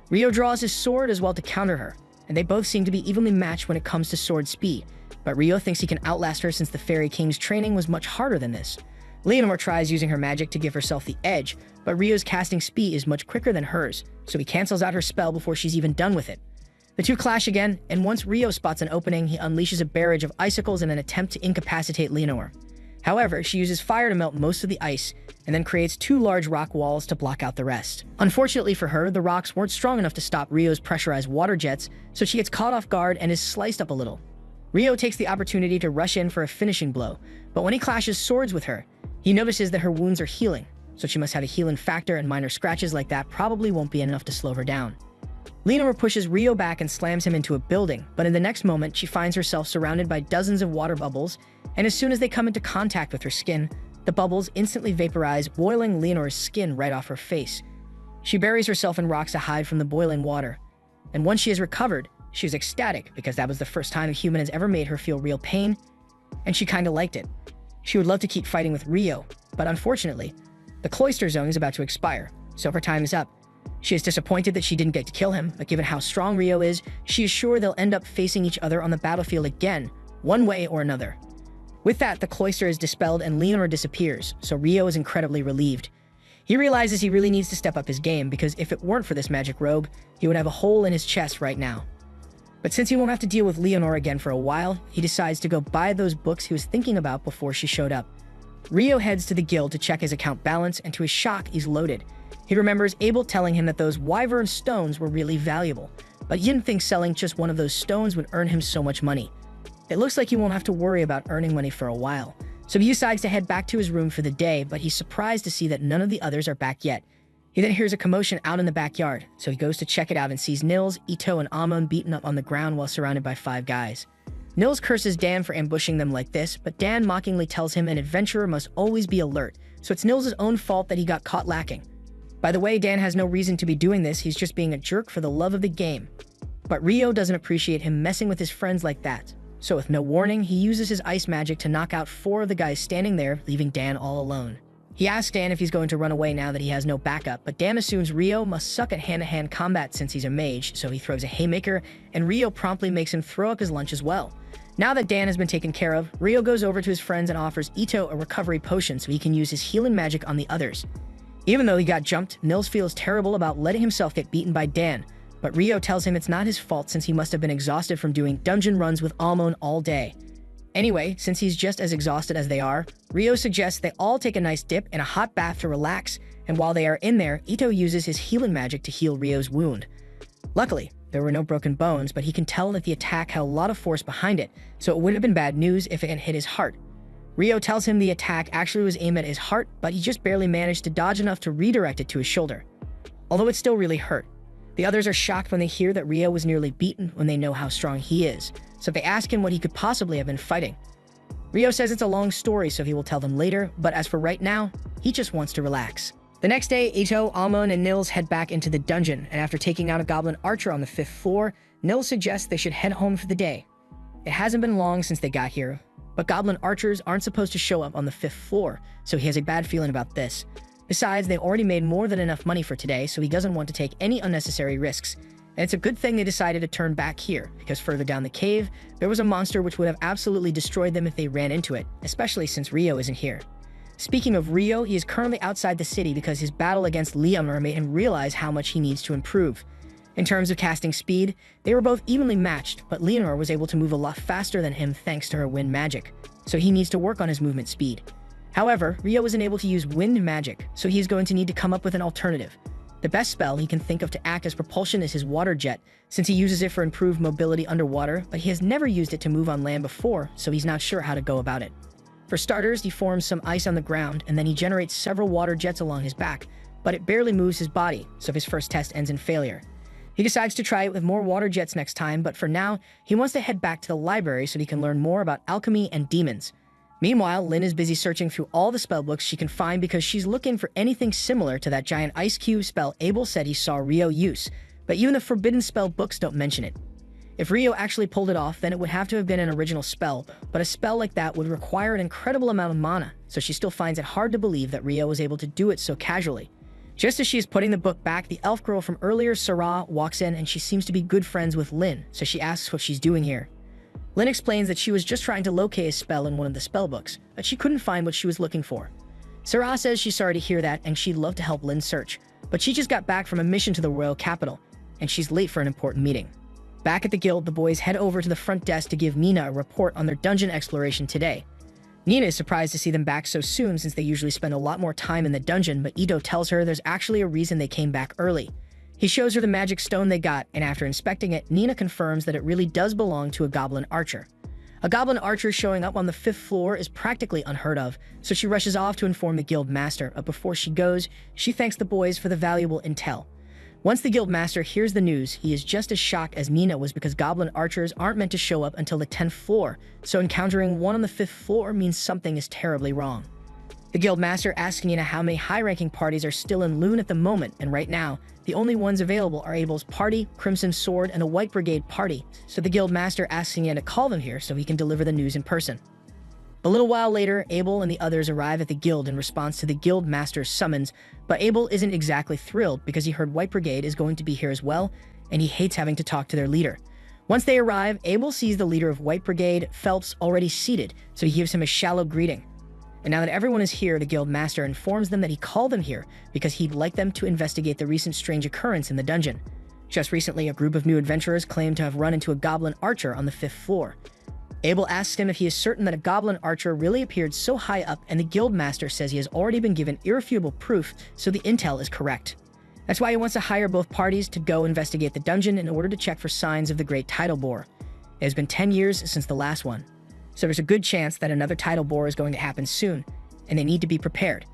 Rio draws his sword as well to counter her, and they both seem to be evenly matched when it comes to sword speed, but Rio thinks he can outlast her since the Fairy King's training was much harder than this. Leonor tries using her magic to give herself the edge, but Rio's casting speed is much quicker than hers, so he cancels out her spell before she's even done with it. The two clash again, and once Rio spots an opening, he unleashes a barrage of icicles in an attempt to incapacitate Leonor. However, she uses fire to melt most of the ice, and then creates two large rock walls to block out the rest. Unfortunately for her, the rocks weren't strong enough to stop Rio's pressurized water jets, so she gets caught off guard and is sliced up a little. Rio takes the opportunity to rush in for a finishing blow, but when he clashes swords with her, he notices that her wounds are healing, so she must have a healing factor, and minor scratches like that probably won't be enough to slow her down. Leonor pushes Rio back and slams him into a building, but in the next moment, she finds herself surrounded by dozens of water bubbles, and as soon as they come into contact with her skin, the bubbles instantly vaporize, boiling Leonor's skin right off her face. She buries herself in rocks to hide from the boiling water, and once she has recovered, she is ecstatic because that was the first time a human has ever made her feel real pain, and she kinda liked it. She would love to keep fighting with Rio, but unfortunately, the cloister zone is about to expire, so her time is up. She is disappointed that she didn't get to kill him, but given how strong Rio is, she is sure they'll end up facing each other on the battlefield again, one way or another. With that, the cloister is dispelled and Leonor disappears, so Rio is incredibly relieved. He realizes he really needs to step up his game, because if it weren't for this magic robe, he would have a hole in his chest right now. But since he won't have to deal with Leonor again for a while, he decides to go buy those books he was thinking about before she showed up. Rio heads to the guild to check his account balance, and to his shock, he's loaded. He remembers Abel telling him that those wyvern stones were really valuable, but he didn't think selling just one of those stones would earn him so much money. It looks like he won't have to worry about earning money for a while, so he decides to head back to his room for the day, but he's surprised to see that none of the others are back yet. He then hears a commotion out in the backyard, so he goes to check it out and sees Nils, Ito, and Amon beaten up on the ground while surrounded by 5 guys. Nils curses Dan for ambushing them like this, but Dan mockingly tells him an adventurer must always be alert, so it's Nils' own fault that he got caught lacking. By the way, Dan has no reason to be doing this, he's just being a jerk for the love of the game. But Rio doesn't appreciate him messing with his friends like that, so with no warning, he uses his ice magic to knock out 4 of the guys standing there, leaving Dan all alone. He asks Dan if he's going to run away now that he has no backup, but Dan assumes Rio must suck at hand-to-hand combat since he's a mage, so he throws a haymaker, and Rio promptly makes him throw up his lunch as well. Now that Dan has been taken care of, Rio goes over to his friends and offers Ito a recovery potion so he can use his healing magic on the others. Even though he got jumped, Nils feels terrible about letting himself get beaten by Dan, but Rio tells him it's not his fault since he must have been exhausted from doing dungeon runs with Amon all day. Anyway, since he's just as exhausted as they are, Rio suggests they all take a nice dip in a hot bath to relax, and while they are in there, Ito uses his healing magic to heal Rio's wound. Luckily, there were no broken bones, but he can tell that the attack had a lot of force behind it, so it would have been bad news if it had hit his heart. Rio tells him the attack actually was aimed at his heart, but he just barely managed to dodge enough to redirect it to his shoulder. Although it still really hurt. The others are shocked when they hear that Rio was nearly beaten when they know how strong he is, so they ask him what he could possibly have been fighting. Rio says it's a long story, so he will tell them later, but as for right now, he just wants to relax. The next day, Ito, Amon, and Nils head back into the dungeon, and after taking out a goblin archer on the 5th floor, Nils suggests they should head home for the day. It hasn't been long since they got here, but goblin archers aren't supposed to show up on the 5th floor, so he has a bad feeling about this. Besides, they already made more than enough money for today, so he doesn't want to take any unnecessary risks. And it's a good thing they decided to turn back here, because further down the cave, there was a monster which would have absolutely destroyed them if they ran into it, especially since Rio isn't here. Speaking of Rio, he is currently outside the city because his battle against Leonor made him realize how much he needs to improve. In terms of casting speed, they were both evenly matched, but Leonor was able to move a lot faster than him thanks to her wind magic, so he needs to work on his movement speed. However, Rio isn't able to use wind magic, so he is going to need to come up with an alternative. The best spell he can think of to act as propulsion is his water jet, since he uses it for improved mobility underwater, but he has never used it to move on land before, so he's not sure how to go about it. For starters, he forms some ice on the ground, and then he generates several water jets along his back, but it barely moves his body, so his first test ends in failure. He decides to try it with more water jets next time, but for now, he wants to head back to the library so he can learn more about alchemy and demons. Meanwhile, Lynn is busy searching through all the spellbooks she can find because she's looking for anything similar to that giant ice cube spell Abel said he saw Rio use, but even the forbidden spell books don't mention it. If Rio actually pulled it off, then it would have to have been an original spell, but a spell like that would require an incredible amount of mana, so she still finds it hard to believe that Rio was able to do it so casually. Just as she is putting the book back, the elf girl from earlier, Sarah, walks in and she seems to be good friends with Lynn, so she asks what she's doing here. Lynn explains that she was just trying to locate a spell in one of the spellbooks, but she couldn't find what she was looking for. Sarah says she's sorry to hear that and she'd love to help Lynn search, but she just got back from a mission to the royal capital, and she's late for an important meeting. Back at the guild, the boys head over to the front desk to give Nina a report on their dungeon exploration today. Nina is surprised to see them back so soon since they usually spend a lot more time in the dungeon, but Ito tells her there's actually a reason they came back early. He shows her the magic stone they got, and after inspecting it, Nina confirms that it really does belong to a goblin archer. A goblin archer showing up on the 5th floor is practically unheard of, so she rushes off to inform the guild master, but before she goes, she thanks the boys for the valuable intel. Once the guild master hears the news, he is just as shocked as Nina was because goblin archers aren't meant to show up until the 10th floor, so encountering one on the 5th floor means something is terribly wrong. The guild master asks Nina how many high-ranking parties are still in Loon at the moment, and right now, the only ones available are Abel's party, Crimson Sword, and a White Brigade party, so the guild master asks Nina to call them here so he can deliver the news in person. A little while later, Abel and the others arrive at the guild in response to the guild master's summons, but Abel isn't exactly thrilled because he heard White Brigade is going to be here as well, and he hates having to talk to their leader. Once they arrive, Abel sees the leader of White Brigade, Phelps, already seated, so he gives him a shallow greeting. And now that everyone is here, the guild master informs them that he called them here because he'd like them to investigate the recent strange occurrence in the dungeon. Just recently, a group of new adventurers claimed to have run into a goblin archer on the 5th floor. Abel asks him if he is certain that a goblin archer really appeared so high up, and the guild master says he has already been given irrefutable proof, so the intel is correct. That's why he wants to hire both parties to go investigate the dungeon in order to check for signs of the great tidal bore. It has been 10 years since the last one, so there's a good chance that another tidal bore is going to happen soon, and they need to be prepared.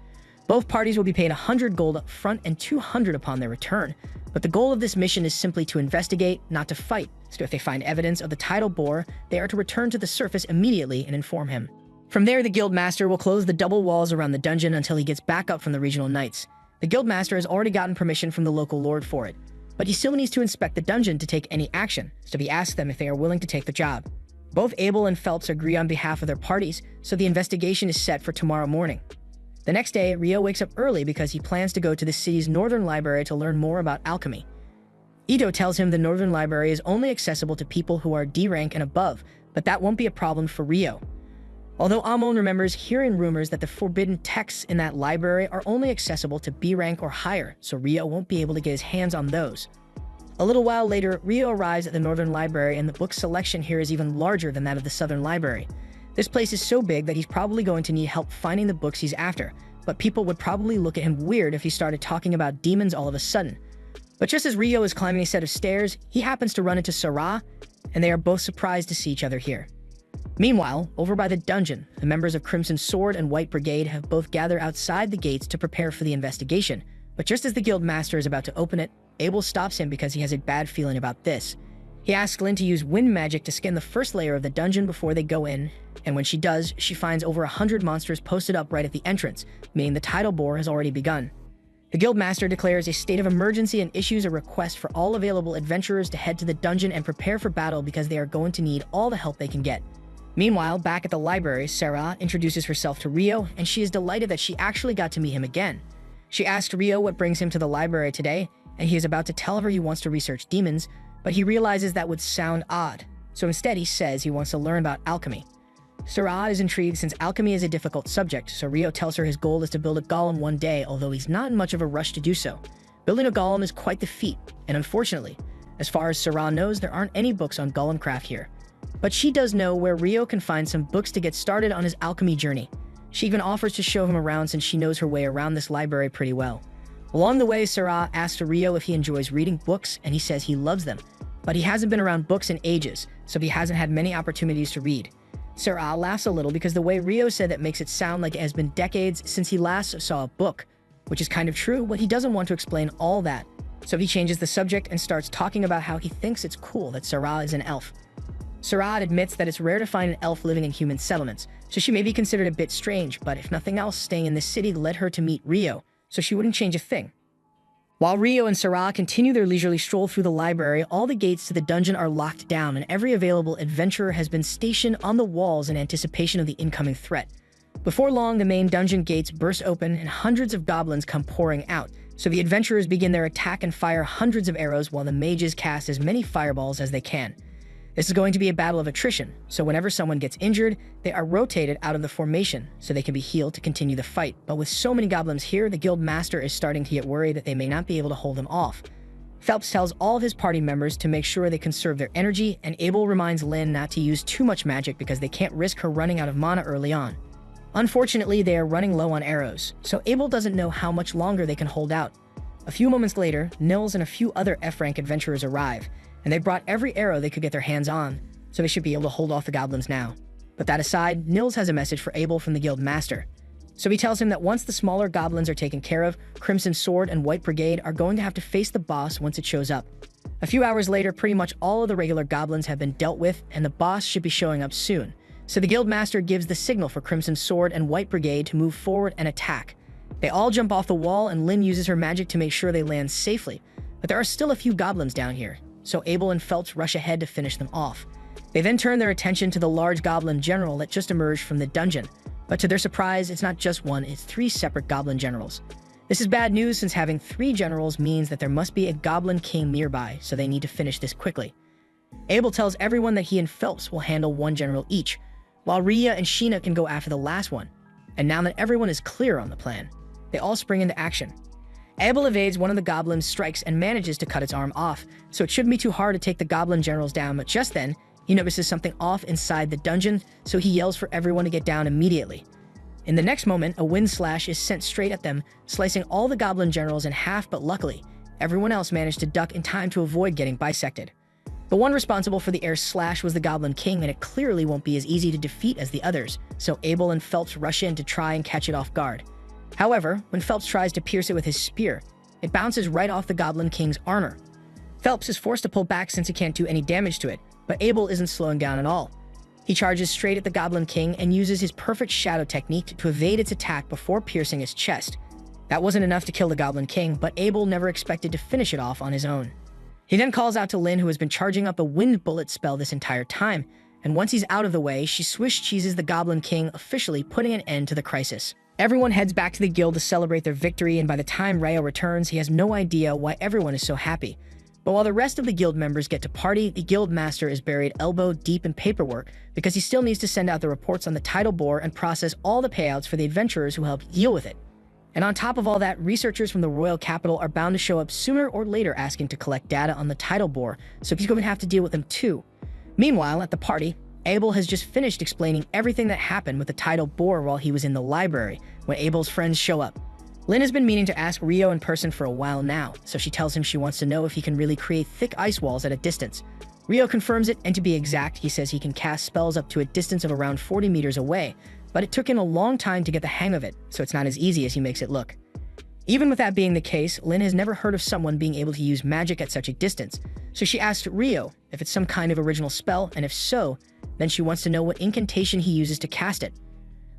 Both parties will be paid 100 gold up front and 200 upon their return, but the goal of this mission is simply to investigate, not to fight, so if they find evidence of the tidal bore, they are to return to the surface immediately and inform him. From there, the guild master will close the double walls around the dungeon until he gets back up from the regional knights. The guild master has already gotten permission from the local lord for it, but he still needs to inspect the dungeon to take any action, so he asks them if they are willing to take the job. Both Abel and Phelps agree on behalf of their parties, so the investigation is set for tomorrow morning. The next day, Rio wakes up early because he plans to go to the city's northern library to learn more about alchemy. Ito tells him the northern library is only accessible to people who are D rank and above, but that won't be a problem for Rio. Although Amon remembers hearing rumors that the forbidden texts in that library are only accessible to B rank or higher, so Rio won't be able to get his hands on those. A little while later, Rio arrives at the Northern Library, and the book selection here is even larger than that of the Southern Library. This place is so big that he's probably going to need help finding the books he's after, but people would probably look at him weird if he started talking about demons all of a sudden. But just as Rio is climbing a set of stairs, he happens to run into Sarah, and they are both surprised to see each other here. Meanwhile, over by the dungeon, the members of Crimson Sword and White Brigade have both gathered outside the gates to prepare for the investigation, but just as the guild master is about to open it, Abel stops him because he has a bad feeling about this. He asks Lynn to use wind magic to skin the first layer of the dungeon before they go in, and when she does, she finds over 100 monsters posted up right at the entrance, meaning the tidal bore has already begun. The guild master declares a state of emergency and issues a request for all available adventurers to head to the dungeon and prepare for battle because they are going to need all the help they can get. Meanwhile, back at the library, Sarah introduces herself to Rio, and she is delighted that she actually got to meet him again. She asks Rio what brings him to the library today, and he is about to tell her he wants to research demons, but he realizes that would sound odd, so instead he says he wants to learn about alchemy. Sarah is intrigued since alchemy is a difficult subject, so Rio tells her his goal is to build a golem one day, although he's not in much of a rush to do so. Building a golem is quite the feat, and unfortunately, as far as Sarah knows, there aren't any books on golem craft here. But she does know where Rio can find some books to get started on his alchemy journey. She even offers to show him around since she knows her way around this library pretty well. Along the way, Sarah asks Rio if he enjoys reading books, and he says he loves them. But he hasn't been around books in ages, so he hasn't had many opportunities to read. Sarah laughs a little because the way Rio said that makes it sound like it has been decades since he last saw a book, which is kind of true, but he doesn't want to explain all that. So he changes the subject and starts talking about how he thinks it's cool that Sarah is an elf. Sarah admits that it's rare to find an elf living in human settlements, so she may be considered a bit strange, but if nothing else, staying in this city led her to meet Rio, so she wouldn't change a thing. While Rio and Sarah continue their leisurely stroll through the library, all the gates to the dungeon are locked down and every available adventurer has been stationed on the walls in anticipation of the incoming threat. Before long, the main dungeon gates burst open and hundreds of goblins come pouring out, so the adventurers begin their attack and fire hundreds of arrows while the mages cast as many fireballs as they can. This is going to be a battle of attrition, so whenever someone gets injured, they are rotated out of the formation so they can be healed to continue the fight. But with so many goblins here, the guild master is starting to get worried that they may not be able to hold them off. Phelps tells all of his party members to make sure they conserve their energy, and Abel reminds Lynn not to use too much magic because they can't risk her running out of mana early on. Unfortunately, they are running low on arrows, so Abel doesn't know how much longer they can hold out. A few moments later, Nils and a few other F-rank adventurers arrive, and they brought every arrow they could get their hands on, so they should be able to hold off the goblins now. But that aside, Nils has a message for Abel from the guild master. So he tells him that once the smaller goblins are taken care of, Crimson Sword and White Brigade are going to have to face the boss once it shows up. A few hours later, pretty much all of the regular goblins have been dealt with, and the boss should be showing up soon. So the guild master gives the signal for Crimson Sword and White Brigade to move forward and attack. They all jump off the wall, and Lynn uses her magic to make sure they land safely. But there are still a few goblins down here, so Abel and Phelps rush ahead to finish them off. They then turn their attention to the large goblin general that just emerged from the dungeon. But to their surprise, it's not just one, it's 3 separate goblin generals. This is bad news since having 3 generals means that there must be a goblin king nearby, so they need to finish this quickly. Abel tells everyone that he and Phelps will handle 1 general each, while Rhea and Sheena can go after the last one. And now that everyone is clear on the plan, they all spring into action. Abel evades one of the goblin's strikes and manages to cut its arm off, so it shouldn't be too hard to take the goblin generals down, but just then, he notices something off inside the dungeon, so he yells for everyone to get down immediately. In the next moment, a wind slash is sent straight at them, slicing all the goblin generals in half, but luckily, everyone else managed to duck in time to avoid getting bisected. The one responsible for the air slash was the Goblin King, and it clearly won't be as easy to defeat as the others, so Abel and Phelps rush in to try and catch it off guard. However, when Phelps tries to pierce it with his spear, it bounces right off the Goblin King's armor. Phelps is forced to pull back since he can't do any damage to it, but Abel isn't slowing down at all. He charges straight at the Goblin King and uses his perfect shadow technique to evade its attack before piercing his chest. That wasn't enough to kill the Goblin King, but Abel never expected to finish it off on his own. He then calls out to Lynn, who has been charging up a wind bullet spell this entire time, and once he's out of the way, she swish cheeses the Goblin King, officially putting an end to the crisis. Everyone heads back to the guild to celebrate their victory, and by the time Rayo returns, he has no idea why everyone is so happy. But while the rest of the guild members get to party, the guild master is buried elbow deep in paperwork because he still needs to send out the reports on the tidal bore and process all the payouts for the adventurers who helped deal with it. And on top of all that, researchers from the royal capital are bound to show up sooner or later asking to collect data on the tidal bore, so he's going to have to deal with them too. Meanwhile, at the party, Abel has just finished explaining everything that happened with the tidal bore while he was in the library when Abel's friends show up. Lynn has been meaning to ask Rio in person for a while now, so she tells him she wants to know if he can really create thick ice walls at a distance. Rio confirms it, and to be exact, he says he can cast spells up to a distance of around 40 meters away, but it took him a long time to get the hang of it, so it's not as easy as he makes it look. Even with that being the case, Lynn has never heard of someone being able to use magic at such a distance, so she asks Rio if it's some kind of original spell, and if so, then she wants to know what incantation he uses to cast it.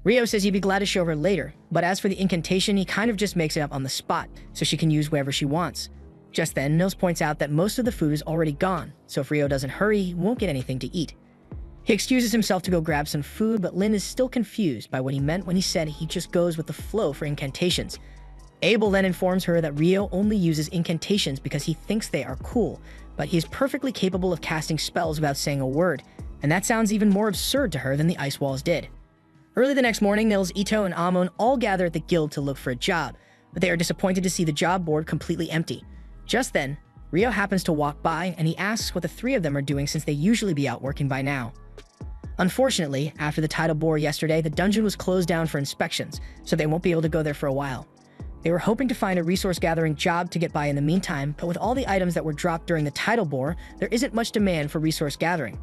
Rio says he'd be glad to show her later, but as for the incantation, he kind of just makes it up on the spot, so she can use wherever she wants. Just then, Nils points out that most of the food is already gone, so if Rio doesn't hurry, he won't get anything to eat. He excuses himself to go grab some food, but Lynn is still confused by what he meant when he said he just goes with the flow for incantations. Abel then informs her that Rio only uses incantations because he thinks they are cool, but he is perfectly capable of casting spells without saying a word, and that sounds even more absurd to her than the ice walls did. Early the next morning, Nils, Ito, and Amon all gather at the guild to look for a job, but they are disappointed to see the job board completely empty. Just then, Rio happens to walk by, and he asks what the three of them are doing since they usually be out working by now. Unfortunately, after the tidal bore yesterday, the dungeon was closed down for inspections, so they won't be able to go there for a while. They were hoping to find a resource-gathering job to get by in the meantime, but with all the items that were dropped during the tidal bore, there isn't much demand for resource gathering.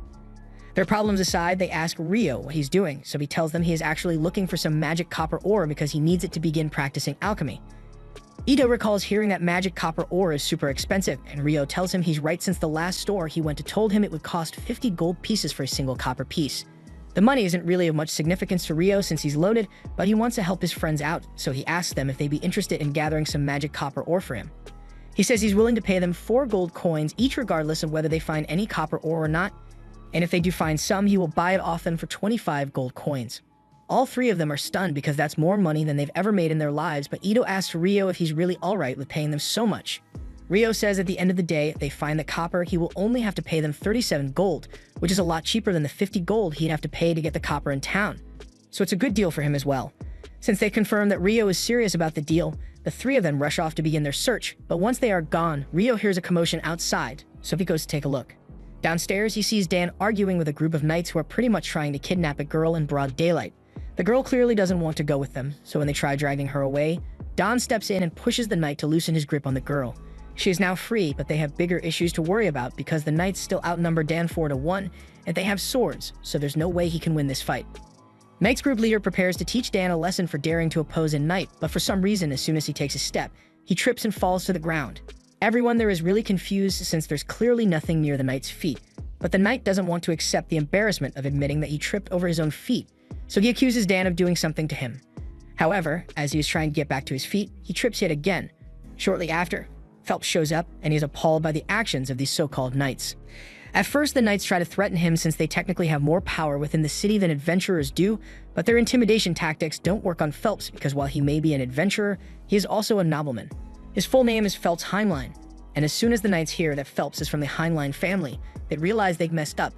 Their problems aside, they ask Rio what he's doing, so he tells them he is actually looking for some magic copper ore because he needs it to begin practicing alchemy. Ito recalls hearing that magic copper ore is super expensive, and Rio tells him he's right since the last store he went to told him it would cost 50 gold pieces for a single copper piece. The money isn't really of much significance to Rio since he's loaded, but he wants to help his friends out, so he asks them if they'd be interested in gathering some magic copper ore for him. He says he's willing to pay them 4 gold coins each regardless of whether they find any copper ore or not, and if they do find some, he will buy it off them for 25 gold coins. All three of them are stunned because that's more money than they've ever made in their lives, but Ito asks Rio if he's really alright with paying them so much. Rio says at the end of the day, if they find the copper, he will only have to pay them 37 gold, which is a lot cheaper than the 50 gold he'd have to pay to get the copper in town. So it's a good deal for him as well. Since they confirm that Rio is serious about the deal, the three of them rush off to begin their search, but once they are gone, Rio hears a commotion outside, so he goes to take a look. Downstairs, he sees Dan arguing with a group of knights who are pretty much trying to kidnap a girl in broad daylight. The girl clearly doesn't want to go with them, so when they try dragging her away, Don steps in and pushes the knight to loosen his grip on the girl. She is now free, but they have bigger issues to worry about because the knights still outnumber Dan 4-1, and they have swords, so there's no way he can win this fight. Knight's group leader prepares to teach Dan a lesson for daring to oppose a knight, but for some reason, as soon as he takes a step, he trips and falls to the ground. Everyone there is really confused since there's clearly nothing near the knight's feet, but the knight doesn't want to accept the embarrassment of admitting that he tripped over his own feet, so he accuses Dan of doing something to him. However, as he is trying to get back to his feet, he trips yet again. Shortly after, Phelps shows up, and he is appalled by the actions of these so-called knights. At first, the knights try to threaten him since they technically have more power within the city than adventurers do, but their intimidation tactics don't work on Phelps because while he may be an adventurer, he is also a nobleman. His full name is Phelps Heinlein, and as soon as the knights hear that Phelps is from the Heinlein family, they realize they've messed up.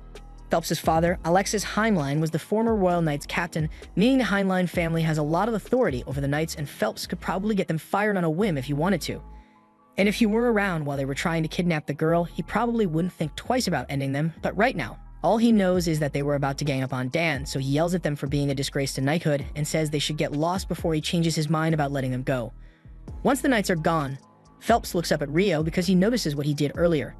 Phelps's father, Alexis Heinlein, was the former Royal Knights captain, meaning the Heinlein family has a lot of authority over the knights, and Phelps could probably get them fired on a whim if he wanted to. And if he were around while they were trying to kidnap the girl, he probably wouldn't think twice about ending them, but right now, all he knows is that they were about to gang up on Dan, so he yells at them for being a disgrace to knighthood and says they should get lost before he changes his mind about letting them go. Once the knights are gone, Phelps looks up at Rio because he notices what he did earlier.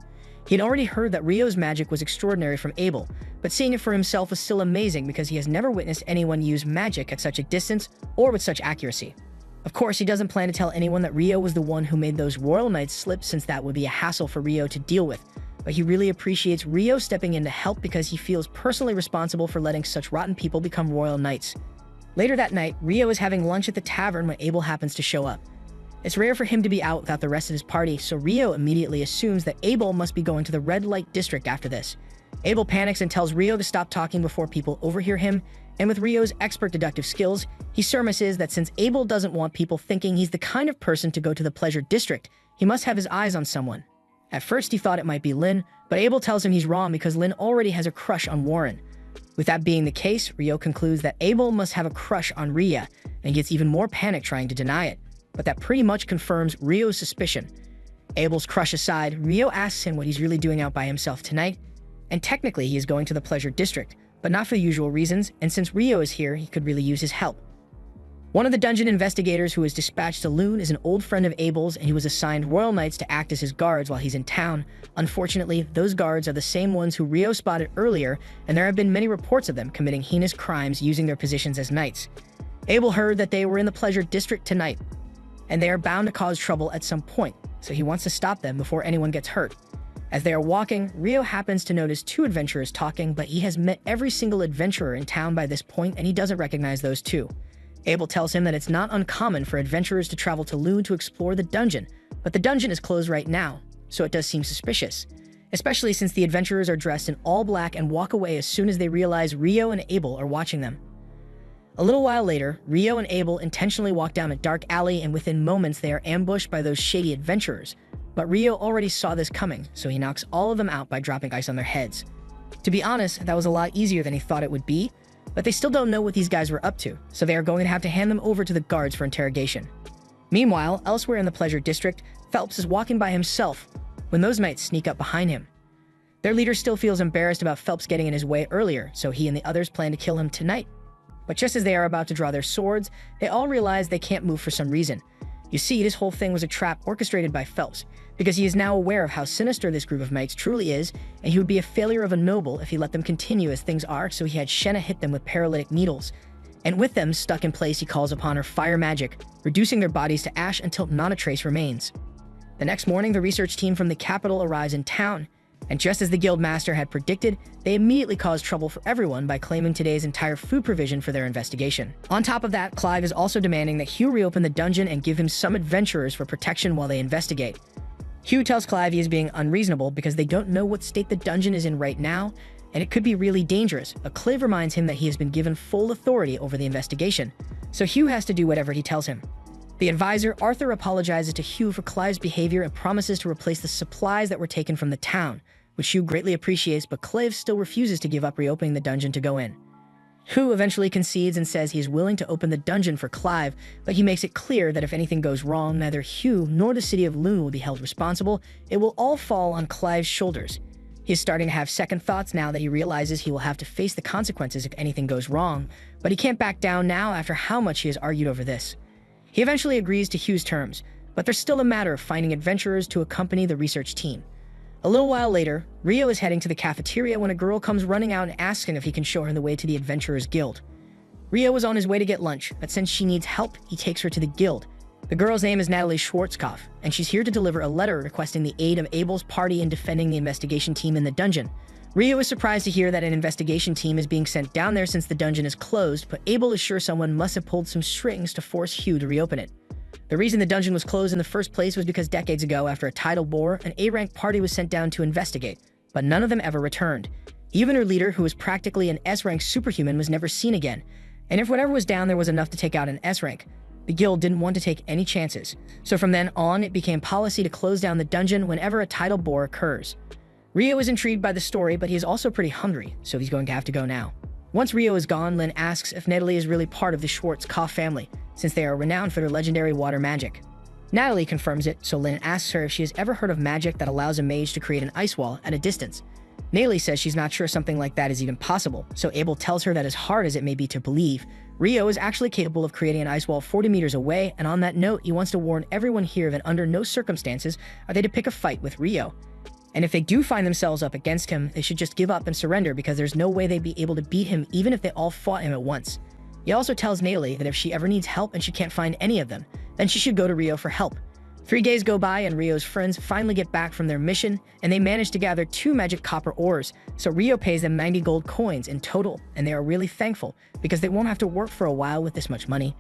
He had already heard that Rio's magic was extraordinary from Abel, but seeing it for himself was still amazing because he has never witnessed anyone use magic at such a distance or with such accuracy. Of course, he doesn't plan to tell anyone that Rio was the one who made those royal knights slip since that would be a hassle for Rio to deal with, but he really appreciates Rio stepping in to help because he feels personally responsible for letting such rotten people become royal knights. Later that night, Rio is having lunch at the tavern when Abel happens to show up. It's rare for him to be out without the rest of his party, so Rio immediately assumes that Abel must be going to the red light district after this. Abel panics and tells Rio to stop talking before people overhear him, and with Rio's expert deductive skills, he surmises that since Abel doesn't want people thinking he's the kind of person to go to the pleasure district, he must have his eyes on someone. At first he thought it might be Lynn, but Abel tells him he's wrong because Lynn already has a crush on Warren. With that being the case, Rio concludes that Abel must have a crush on Ria, and gets even more panic trying to deny it. but that pretty much confirms Rio's suspicion. Abel's crush aside, Rio asks him what he's really doing out by himself tonight, and technically he is going to the Pleasure District, but not for the usual reasons, and since Rio is here, he could really use his help. One of the dungeon investigators who was dispatched to Loon is an old friend of Abel's, and he was assigned Royal Knights to act as his guards while he's in town. Unfortunately, those guards are the same ones who Rio spotted earlier, and there have been many reports of them committing heinous crimes using their positions as knights. Abel heard that they were in the Pleasure District tonight, and they are bound to cause trouble at some point, so he wants to stop them before anyone gets hurt. As they are walking, Rio happens to notice two adventurers talking, but he has met every single adventurer in town by this point, and he doesn't recognize those two. Abel tells him that it's not uncommon for adventurers to travel to Loon to explore the dungeon, but the dungeon is closed right now, so it does seem suspicious, especially since the adventurers are dressed in all black and walk away as soon as they realize Rio and Abel are watching them. A little while later, Rio and Abel intentionally walk down a dark alley, and within moments they are ambushed by those shady adventurers, but Rio already saw this coming, so he knocks all of them out by dropping ice on their heads. To be honest, that was a lot easier than he thought it would be, but they still don't know what these guys were up to, so they are going to have to hand them over to the guards for interrogation. Meanwhile, elsewhere in the Pleasure District, Phelps is walking by himself when those knights sneak up behind him. Their leader still feels embarrassed about Phelps getting in his way earlier, so he and the others plan to kill him tonight. But just as they are about to draw their swords, they all realize they can't move for some reason. You see, this whole thing was a trap orchestrated by Phelps, because he is now aware of how sinister this group of knights truly is, and he would be a failure of a noble if he let them continue as things are, so he had Shenna hit them with paralytic needles. And with them stuck in place, he calls upon her fire magic, reducing their bodies to ash until not a trace remains. The next morning, the research team from the capital arrives in town, and just as the guild master had predicted, they immediately cause trouble for everyone by claiming today's entire food provision for their investigation. On top of that, Clive is also demanding that Hugh reopen the dungeon and give him some adventurers for protection while they investigate. Hugh tells Clive he is being unreasonable because they don't know what state the dungeon is in right now, and it could be really dangerous, but Clive reminds him that he has been given full authority over the investigation, so Hugh has to do whatever he tells him. The advisor, Arthur, apologizes to Hugh for Clive's behavior and promises to replace the supplies that were taken from the town, which Hugh greatly appreciates, but Clive still refuses to give up reopening the dungeon to go in. Hugh eventually concedes and says he is willing to open the dungeon for Clive, but he makes it clear that if anything goes wrong, neither Hugh nor the city of Loon will be held responsible. It will all fall on Clive's shoulders. He is starting to have second thoughts now that he realizes he will have to face the consequences if anything goes wrong, but he can't back down now after how much he has argued over this. He eventually agrees to Hugh's terms, but there's still a matter of finding adventurers to accompany the research team. A little while later, Rio is heading to the cafeteria when a girl comes running out and asking if he can show her the way to the Adventurers Guild. Rio is on his way to get lunch, but since she needs help, he takes her to the guild. The girl's name is Natalie Schwarzkopf, and she's here to deliver a letter requesting the aid of Abel's party in defending the investigation team in the dungeon. Rio is surprised to hear that an investigation team is being sent down there since the dungeon is closed, but Abel is sure someone must have pulled some strings to force Hugh to reopen it. The reason the dungeon was closed in the first place was because decades ago, after a tidal bore, an A-rank party was sent down to investigate, but none of them ever returned. Even her leader, who was practically an S-rank superhuman, was never seen again. And if whatever was down there was enough to take out an S-rank, the guild didn't want to take any chances. So from then on, it became policy to close down the dungeon whenever a tidal bore occurs. Rio is intrigued by the story, but he is also pretty hungry, so he's going to have to go now. Once Rio is gone, Lynn asks if Natalie is really part of the Schwarzkopf family, since they are renowned for their legendary water magic. Natalie confirms it, so Lynn asks her if she has ever heard of magic that allows a mage to create an ice wall at a distance. Natalie says she's not sure something like that is even possible, so Abel tells her that as hard as it may be to believe, Rio is actually capable of creating an ice wall 40 meters away, and on that note, he wants to warn everyone here that under no circumstances are they to pick a fight with Rio. And if they do find themselves up against him, they should just give up and surrender because there's no way they'd be able to beat him even if they all fought him at once. He also tells Natalie that if she ever needs help and she can't find any of them, then she should go to Rio for help. 3 days go by and Rio's friends finally get back from their mission, and they manage to gather 2 magic copper ores, so Rio pays them 90 gold coins in total, and they are really thankful because they won't have to work for a while with this much money.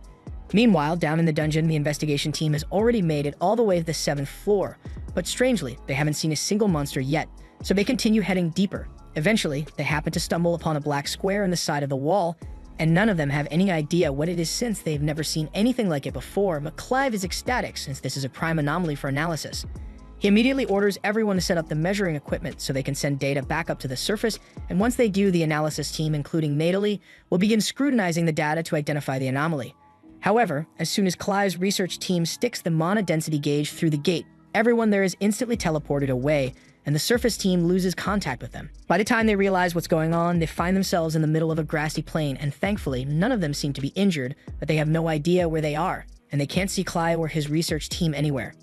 Meanwhile, down in the dungeon, the investigation team has already made it all the way to the 7th floor, but strangely, they haven't seen a single monster yet, so they continue heading deeper. Eventually, they happen to stumble upon a black square in the side of the wall, and none of them have any idea what it is since they've never seen anything like it before, but Clive is ecstatic since this is a prime anomaly for analysis. He immediately orders everyone to set up the measuring equipment so they can send data back up to the surface, and once they do, the analysis team, including Natalie, will begin scrutinizing the data to identify the anomaly. However, as soon as Clive's research team sticks the mana density gauge through the gate, everyone there is instantly teleported away, and the surface team loses contact with them. By the time they realize what's going on, they find themselves in the middle of a grassy plain, and thankfully, none of them seem to be injured, but they have no idea where they are, and they can't see Clive or his research team anywhere.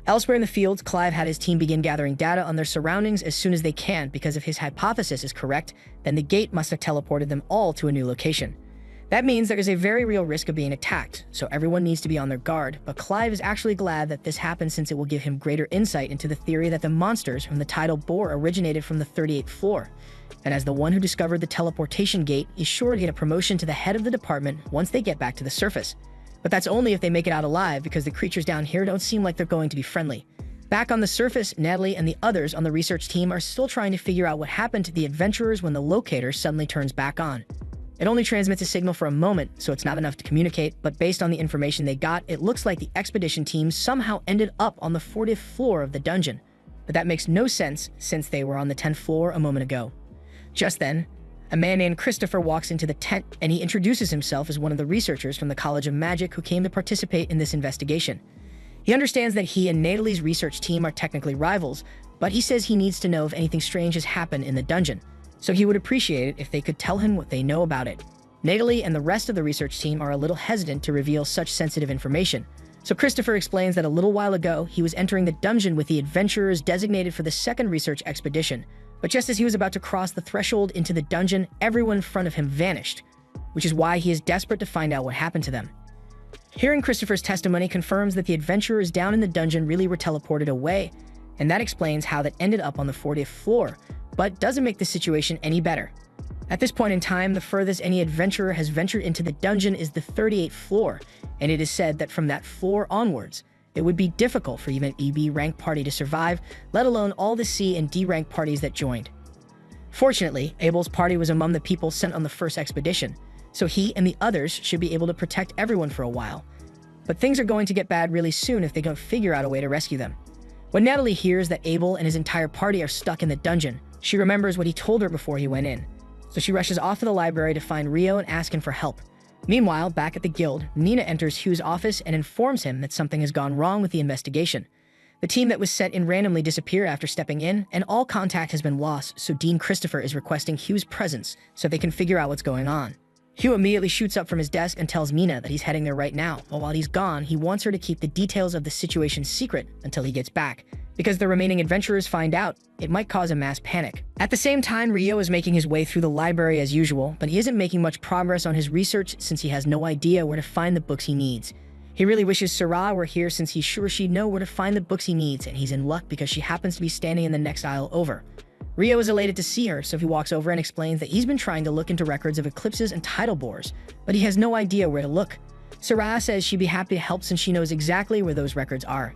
Elsewhere in the fields, Clive had his team begin gathering data on their surroundings as soon as they can, because if his hypothesis is correct, then the gate must have teleported them all to a new location. That means there is a very real risk of being attacked, so everyone needs to be on their guard, but Clive is actually glad that this happened since it will give him greater insight into the theory that the monsters from the tidal bore originated from the 38th floor. And as the one who discovered the teleportation gate, he's sure to get a promotion to the head of the department once they get back to the surface. But that's only if they make it out alive, because the creatures down here don't seem like they're going to be friendly. Back on the surface, Natalie and the others on the research team are still trying to figure out what happened to the adventurers when the locator suddenly turns back on. It only transmits a signal for a moment, so it's not enough to communicate, but based on the information they got, it looks like the expedition team somehow ended up on the 40th floor of the dungeon. But that makes no sense since they were on the 10th floor a moment ago. Just then, a man named Christopher walks into the tent, and he introduces himself as one of the researchers from the College of Magic who came to participate in this investigation. He understands that he and Natalie's research team are technically rivals, but he says he needs to know if anything strange has happened in the dungeon, so he would appreciate it if they could tell him what they know about it. Natalie and the rest of the research team are a little hesitant to reveal such sensitive information, so Christopher explains that a little while ago he was entering the dungeon with the adventurers designated for the second research expedition. But just as he was about to cross the threshold into the dungeon, everyone in front of him vanished, which is why he is desperate to find out what happened to them. Hearing Christopher's testimony confirms that the adventurers down in the dungeon really were teleported away, and that explains how that ended up on the 40th floor, but doesn't make the situation any better. At this point in time, the furthest any adventurer has ventured into the dungeon is the 38th floor, and it is said that from that floor onwards, it would be difficult for even an EB rank party to survive, let alone all the C and D rank parties that joined. Fortunately, Abel's party was among the people sent on the first expedition, so he and the others should be able to protect everyone for a while. But things are going to get bad really soon if they don't figure out a way to rescue them. When Natalie hears that Abel and his entire party are stuck in the dungeon, she remembers what he told her before he went in. So she rushes off to the library to find Rio and ask him for help. Meanwhile, back at the guild, Nina enters Hugh's office and informs him that something has gone wrong with the investigation. The team that was sent in randomly disappeared after stepping in, and all contact has been lost, so Dean Christopher is requesting Hugh's presence so they can figure out what's going on. Hugh immediately shoots up from his desk and tells Nina that he's heading there right now, but while he's gone, he wants her to keep the details of the situation secret until he gets back, because the remaining adventurers find out, it might cause a mass panic. At the same time, Rio is making his way through the library as usual, but he isn't making much progress on his research since he has no idea where to find the books he needs. He really wishes Sarah were here since he's sure she'd know where to find the books he needs, and he's in luck because she happens to be standing in the next aisle over. Rio is elated to see her, so he walks over and explains that he's been trying to look into records of eclipses and tidal bores, but he has no idea where to look. Sarah says she'd be happy to help since she knows exactly where those records are.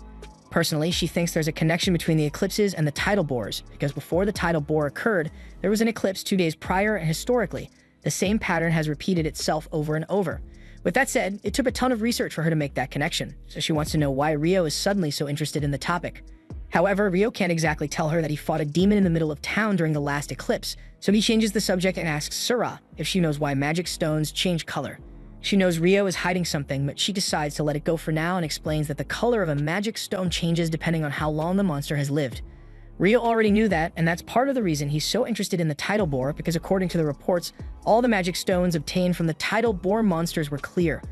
Personally, she thinks there's a connection between the eclipses and the tidal bores, because before the tidal bore occurred, there was an eclipse 2 days prior, and historically, the same pattern has repeated itself over and over. With that said, it took a ton of research for her to make that connection, so she wants to know why Rio is suddenly so interested in the topic. However, Rio can't exactly tell her that he fought a demon in the middle of town during the last eclipse, so he changes the subject and asks Sarah if she knows why magic stones change color. She knows Rio is hiding something, but she decides to let it go for now and explains that the color of a magic stone changes depending on how long the monster has lived. Rio already knew that, and that's part of the reason he's so interested in the tidal bore, because according to the reports, all the magic stones obtained from the tidal bore monsters were clear.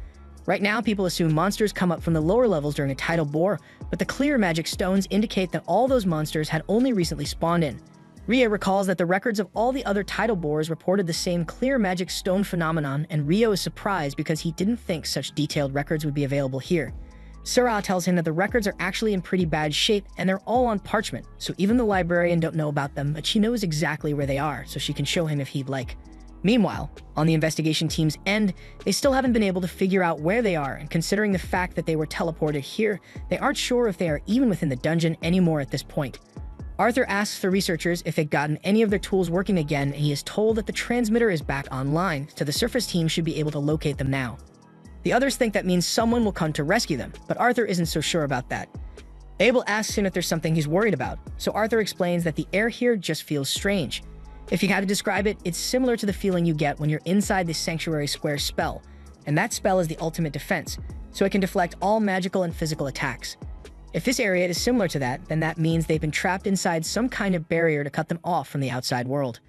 Right now, people assume monsters come up from the lower levels during a tidal bore, but the clear magic stones indicate that all those monsters had only recently spawned in. Rio recalls that the records of all the other tidal bores reported the same clear magic stone phenomenon, and Rio is surprised because he didn't think such detailed records would be available here. Sarah tells him that the records are actually in pretty bad shape, and they're all on parchment, so even the librarian don't know about them, but she knows exactly where they are, so she can show him if he'd like. Meanwhile, on the investigation team's end, they still haven't been able to figure out where they are, and considering the fact that they were teleported here, they aren't sure if they are even within the dungeon anymore at this point. Arthur asks the researchers if they've gotten any of their tools working again, and he is told that the transmitter is back online, so the surface team should be able to locate them now. The others think that means someone will come to rescue them, but Arthur isn't so sure about that. Abel asks him if there's something he's worried about, so Arthur explains that the air here just feels strange. If you had to describe it, it's similar to the feeling you get when you're inside the Sanctuary Square spell, and that spell is the ultimate defense, so it can deflect all magical and physical attacks. If this area is similar to that, then that means they've been trapped inside some kind of barrier to cut them off from the outside world.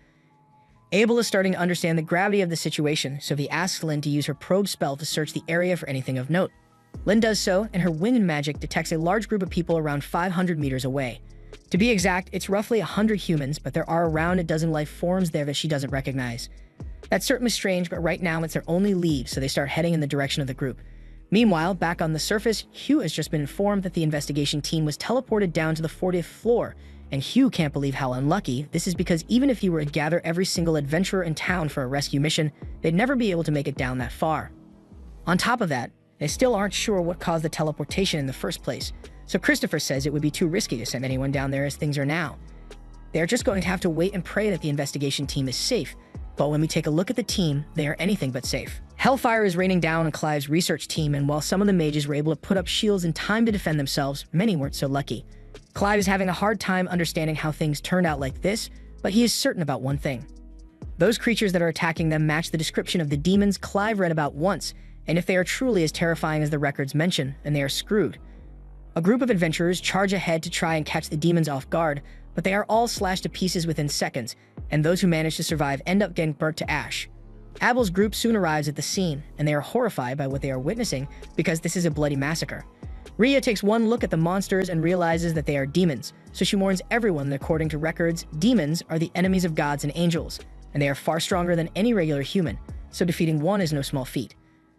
Abel is starting to understand the gravity of the situation, so he asks Lynn to use her probe spell to search the area for anything of note. Lynn does so, and her wind magic detects a large group of people around 500 meters away. To be exact, it's roughly 100 humans, but there are around a dozen life forms there that she doesn't recognize. That's certainly strange, but right now it's their only lead, so they start heading in the direction of the group. Meanwhile, back on the surface, Hugh has just been informed that the investigation team was teleported down to the 40th floor, and Hugh can't believe how unlucky this is because even if he were to gather every single adventurer in town for a rescue mission, they'd never be able to make it down that far. On top of that, they still aren't sure what caused the teleportation in the first place, so Christopher says it would be too risky to send anyone down there as things are now. They're just going to have to wait and pray that the investigation team is safe, but when we take a look at the team, they are anything but safe. Hellfire is raining down on Clive's research team, and while some of the mages were able to put up shields in time to defend themselves, many weren't so lucky. Clive is having a hard time understanding how things turned out like this, but he is certain about one thing. Those creatures that are attacking them match the description of the demons Clive read about once, and if they are truly as terrifying as the records mention, then they are screwed. A group of adventurers charge ahead to try and catch the demons off guard, but they are all slashed to pieces within seconds, and those who manage to survive end up getting burnt to ash. Abel's group soon arrives at the scene, and they are horrified by what they are witnessing because this is a bloody massacre. Rhea takes one look at the monsters and realizes that they are demons, so she warns everyone that according to records, demons are the enemies of gods and angels, and they are far stronger than any regular human, so defeating one is no small feat.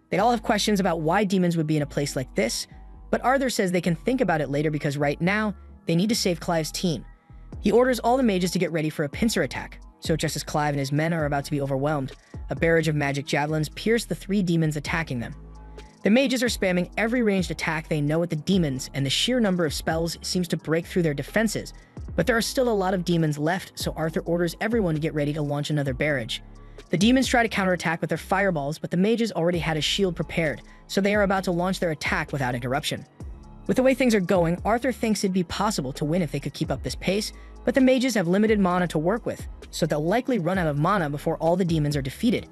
They all have questions about why demons would be in a place like this, but Arthur says they can think about it later because right now, they need to save Clive's team. He orders all the mages to get ready for a pincer attack, so just as Clive and his men are about to be overwhelmed, a barrage of magic javelins pierce the three demons attacking them. The mages are spamming every ranged attack they know at the demons, and the sheer number of spells seems to break through their defenses, but there are still a lot of demons left, so Arthur orders everyone to get ready to launch another barrage. The demons try to counterattack with their fireballs, but the mages already had a shield prepared, so they are about to launch their attack without interruption. With the way things are going, Arthur thinks it'd be possible to win if they could keep up this pace, but the mages have limited mana to work with, so they'll likely run out of mana before all the demons are defeated.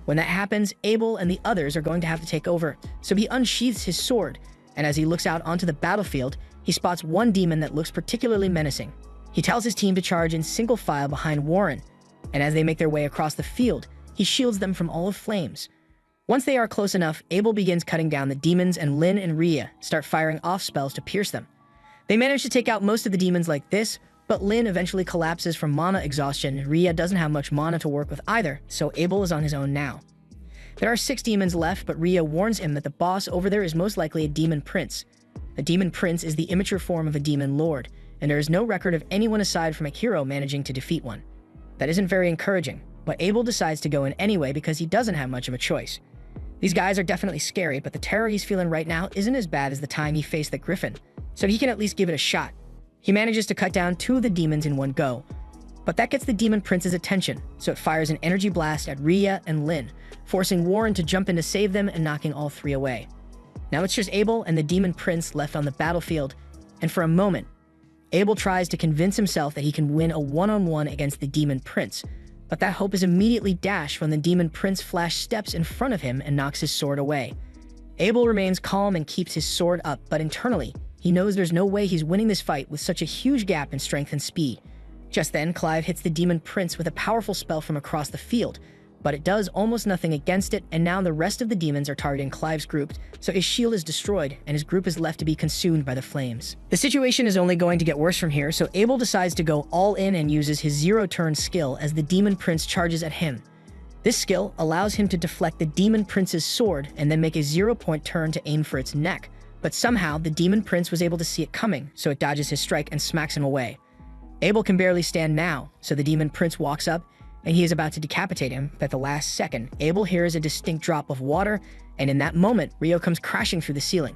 When that happens, Abel and the others are going to have to take over, so he unsheaths his sword, and as he looks out onto the battlefield, he spots one demon that looks particularly menacing. He tells his team to charge in single file behind Warren, and as they make their way across the field, he shields them from all of flames. Once they are close enough, Abel begins cutting down the demons, and Lynn and Rhea start firing off spells to pierce them. They manage to take out most of the demons like this, but Lynn eventually collapses from mana exhaustion, and Rhea doesn't have much mana to work with either, so Abel is on his own now. There are 6 demons left, but Rhea warns him that the boss over there is most likely a demon prince. A demon prince is the immature form of a demon lord, and there is no record of anyone aside from a hero managing to defeat one. That isn't very encouraging, but Abel decides to go in anyway because he doesn't have much of a choice. These guys are definitely scary, but the terror he's feeling right now isn't as bad as the time he faced the griffin, so he can at least give it a shot. He manages to cut down 2 of the demons in one go, but that gets the demon prince's attention, so it fires an energy blast at Rhea and Lynn, forcing Warren to jump in to save them and knocking all 3 away. Now it's just Abel and the demon prince left on the battlefield, and for a moment, Abel tries to convince himself that he can win a one-on-one against the demon prince, but that hope is immediately dashed when the demon prince Flash steps in front of him and knocks his sword away. Abel remains calm and keeps his sword up, but internally, he knows there's no way he's winning this fight with such a huge gap in strength and speed. Just then, Clive hits the demon prince with a powerful spell from across the field, but it does almost nothing against it, and now the rest of the demons are targeting Clive's group, so his shield is destroyed, and his group is left to be consumed by the flames. The situation is only going to get worse from here, so Abel decides to go all in and uses his zero-turn skill as the demon prince charges at him. This skill allows him to deflect the demon prince's sword and then make a 0-point turn to aim for its neck, but somehow the demon prince was able to see it coming, so it dodges his strike and smacks him away. Abel can barely stand now, so the demon prince walks up, and he is about to decapitate him, but at the last second, Abel hears a distinct drop of water, and in that moment, Rio comes crashing through the ceiling.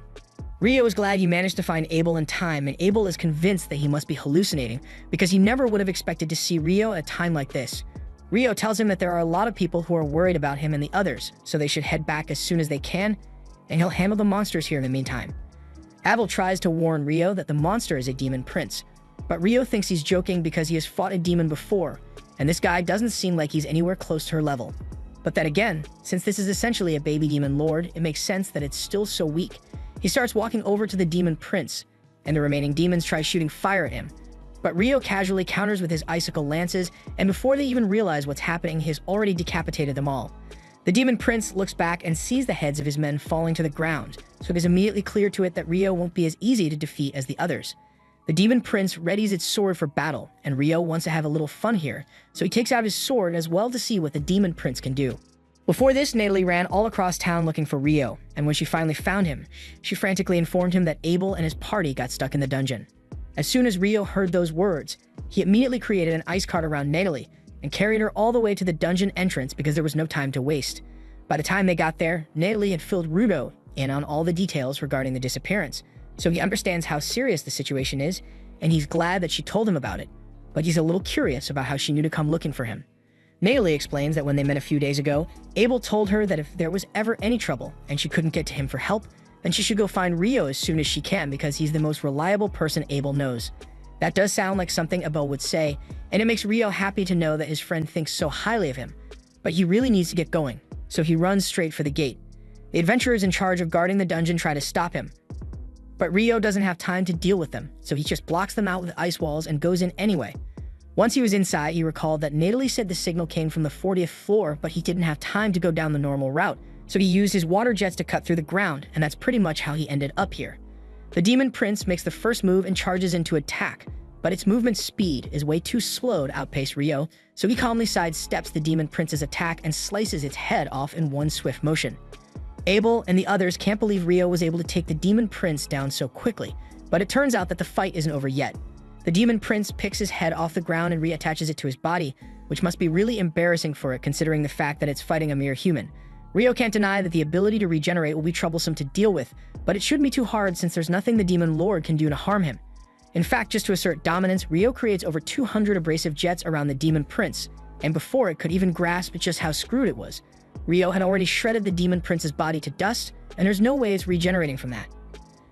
Rio is glad he managed to find Abel in time, and Abel is convinced that he must be hallucinating, because he never would have expected to see Rio at a time like this. Rio tells him that there are a lot of people who are worried about him and the others, so they should head back as soon as they can, and he'll handle the monsters here in the meantime. Abel tries to warn Rio that the monster is a demon prince, but Rio thinks he's joking because he has fought a demon before, and this guy doesn't seem like he's anywhere close to her level. But then again, since this is essentially a baby demon lord, it makes sense that it's still so weak. He starts walking over to the demon prince, and the remaining demons try shooting fire at him. But Rio casually counters with his icicle lances, and before they even realize what's happening, he has already decapitated them all. The demon prince looks back and sees the heads of his men falling to the ground, so it is immediately clear to it that Rio won't be as easy to defeat as the others. The demon prince readies its sword for battle, and Rio wants to have a little fun here, so he takes out his sword as well to see what the demon prince can do. Before this, Natalie ran all across town looking for Rio, and when she finally found him, she frantically informed him that Abel and his party got stuck in the dungeon. As soon as Rio heard those words, he immediately created an ice cart around Natalie and carried her all the way to the dungeon entrance because there was no time to waste. By the time they got there, Natalie had filled Rudo in on all the details regarding the disappearance, so he understands how serious the situation is, and he's glad that she told him about it, but he's a little curious about how she knew to come looking for him. Natalie explains that when they met a few days ago, Abel told her that if there was ever any trouble and she couldn't get to him for help, then she should go find Rio as soon as she can because he's the most reliable person Abel knows. That does sound like something Abel would say, and it makes Rio happy to know that his friend thinks so highly of him. But he really needs to get going, so he runs straight for the gate. The adventurers in charge of guarding the dungeon try to stop him, but Rio doesn't have time to deal with them, so he just blocks them out with ice walls and goes in anyway. Once he was inside, he recalled that Natalie said the signal came from the 40th floor, but he didn't have time to go down the normal route, so he used his water jets to cut through the ground, and that's pretty much how he ended up here. The demon prince makes the first move and charges in to attack, but its movement speed is way too slow to outpace Rio, so he calmly sidesteps the demon prince's attack and slices its head off in one swift motion. Abel and the others can't believe Rio was able to take the demon prince down so quickly, but it turns out that the fight isn't over yet. The demon prince picks his head off the ground and reattaches it to his body, which must be really embarrassing for it considering the fact that it's fighting a mere human. Rio can't deny that the ability to regenerate will be troublesome to deal with, but it shouldn't be too hard since there's nothing the demon lord can do to harm him. In fact, just to assert dominance, Rio creates over 200 abrasive jets around the demon prince, and before it could even grasp just how screwed it was, Rio had already shredded the demon prince's body to dust, and there's no way it's regenerating from that.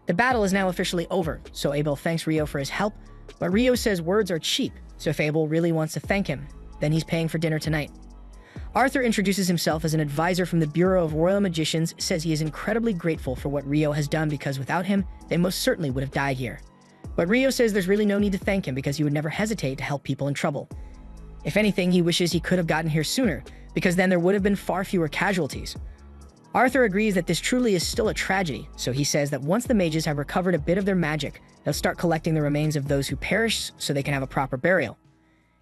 The battle is now officially over, so Abel thanks Rio for his help, but Rio says words are cheap, so if Abel really wants to thank him, then he's paying for dinner tonight. Arthur introduces himself as an advisor from the Bureau of Royal Magicians, says he is incredibly grateful for what Rio has done because without him, they most certainly would have died here. But Rio says there's really no need to thank him because he would never hesitate to help people in trouble. If anything, he wishes he could have gotten here sooner, because then there would have been far fewer casualties. Arthur agrees that this truly is still a tragedy, so he says that once the mages have recovered a bit of their magic, they'll start collecting the remains of those who perished so they can have a proper burial.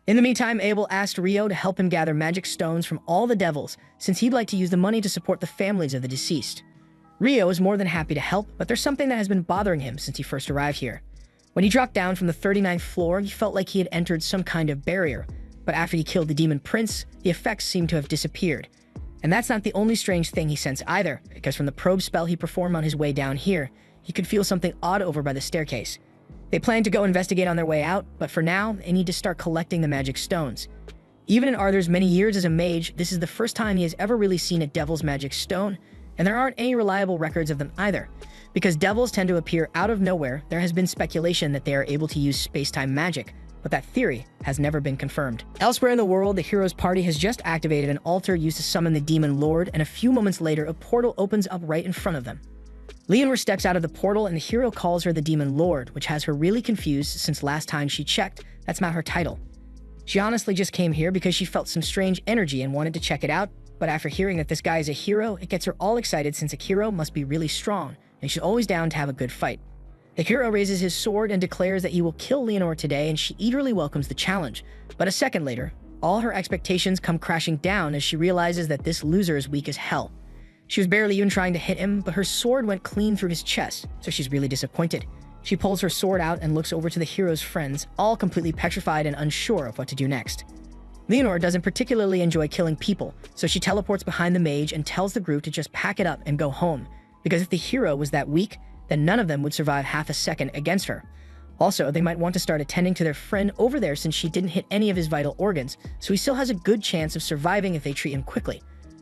In the meantime, Abel asked Rio to help him gather magic stones from all the devils, since he'd like to use the money to support the families of the deceased. Rio is more than happy to help, but there's something that has been bothering him since he first arrived here. When he dropped down from the 39th floor, he felt like he had entered some kind of barrier, but after he killed the demon prince, the effects seemed to have disappeared. And that's not the only strange thing he sensed either, because from the probe spell he performed on his way down here, he could feel something odd over by the staircase. They plan to go investigate on their way out, but for now, they need to start collecting the magic stones. Even in Arthur's many years as a mage, this is the first time he has ever really seen a devil's magic stone, and there aren't any reliable records of them either. Because devils tend to appear out of nowhere, there has been speculation that they are able to use space-time magic, but that theory has never been confirmed. Elsewhere in the world, the hero's party has just activated an altar used to summon the demon lord, and a few moments later, a portal opens up right in front of them. Leonor steps out of the portal, and the hero calls her the demon lord, which has her really confused since last time she checked, that's not her title. She honestly just came here because she felt some strange energy and wanted to check it out, but after hearing that this guy is a hero, it gets her all excited since a hero must be really strong, and she's always down to have a good fight. The hero raises his sword and declares that he will kill Leonor today, and she eagerly welcomes the challenge. But a second later, all her expectations come crashing down as she realizes that this loser is weak as hell. She was barely even trying to hit him, but her sword went clean through his chest, so she's really disappointed. She pulls her sword out and looks over to the hero's friends, all completely petrified and unsure of what to do next. Leonor doesn't particularly enjoy killing people, so she teleports behind the mage and tells the group to just pack it up and go home, because if the hero was that weak, then none of them would survive half a second against her. Also, they might want to start attending to their friend over there since she didn't hit any of his vital organs, so he still has a good chance of surviving if they treat him quickly.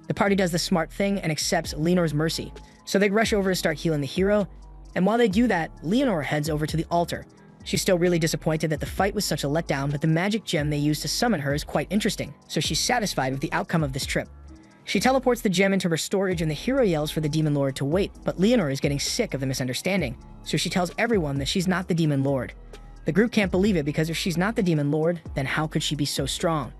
The party does the smart thing and accepts Leonor's mercy, so they rush over to start healing the hero, and while they do that, Leonor heads over to the altar. She's still really disappointed that the fight was such a letdown, but the magic gem they used to summon her is quite interesting, so she's satisfied with the outcome of this trip. She teleports the gem into her storage and the hero yells for the Demon Lord to wait, but Leonor is getting sick of the misunderstanding, so she tells everyone that she's not the Demon Lord. The group can't believe it because if she's not the Demon Lord, then how could she be so strong?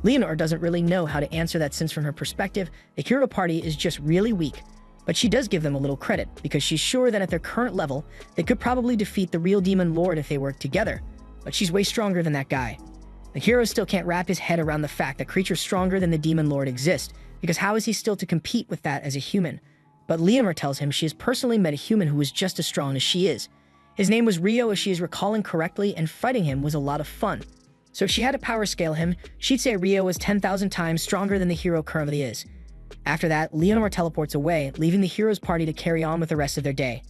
Leonor doesn't really know how to answer that since from her perspective, the hero party is just really weak, but she does give them a little credit because she's sure that at their current level, they could probably defeat the real Demon Lord if they worked together, but she's way stronger than that guy. The hero still can't wrap his head around the fact that creatures stronger than the Demon Lord exist, because how is he still to compete with that as a human? But Leonor tells him she has personally met a human who was just as strong as she is. His name was Rio, as she is recalling correctly, and fighting him was a lot of fun. So if she had to power scale him, she'd say Rio was 10,000 times stronger than the hero currently is. After that, Leonor teleports away, leaving the hero's party to carry on with the rest of their day.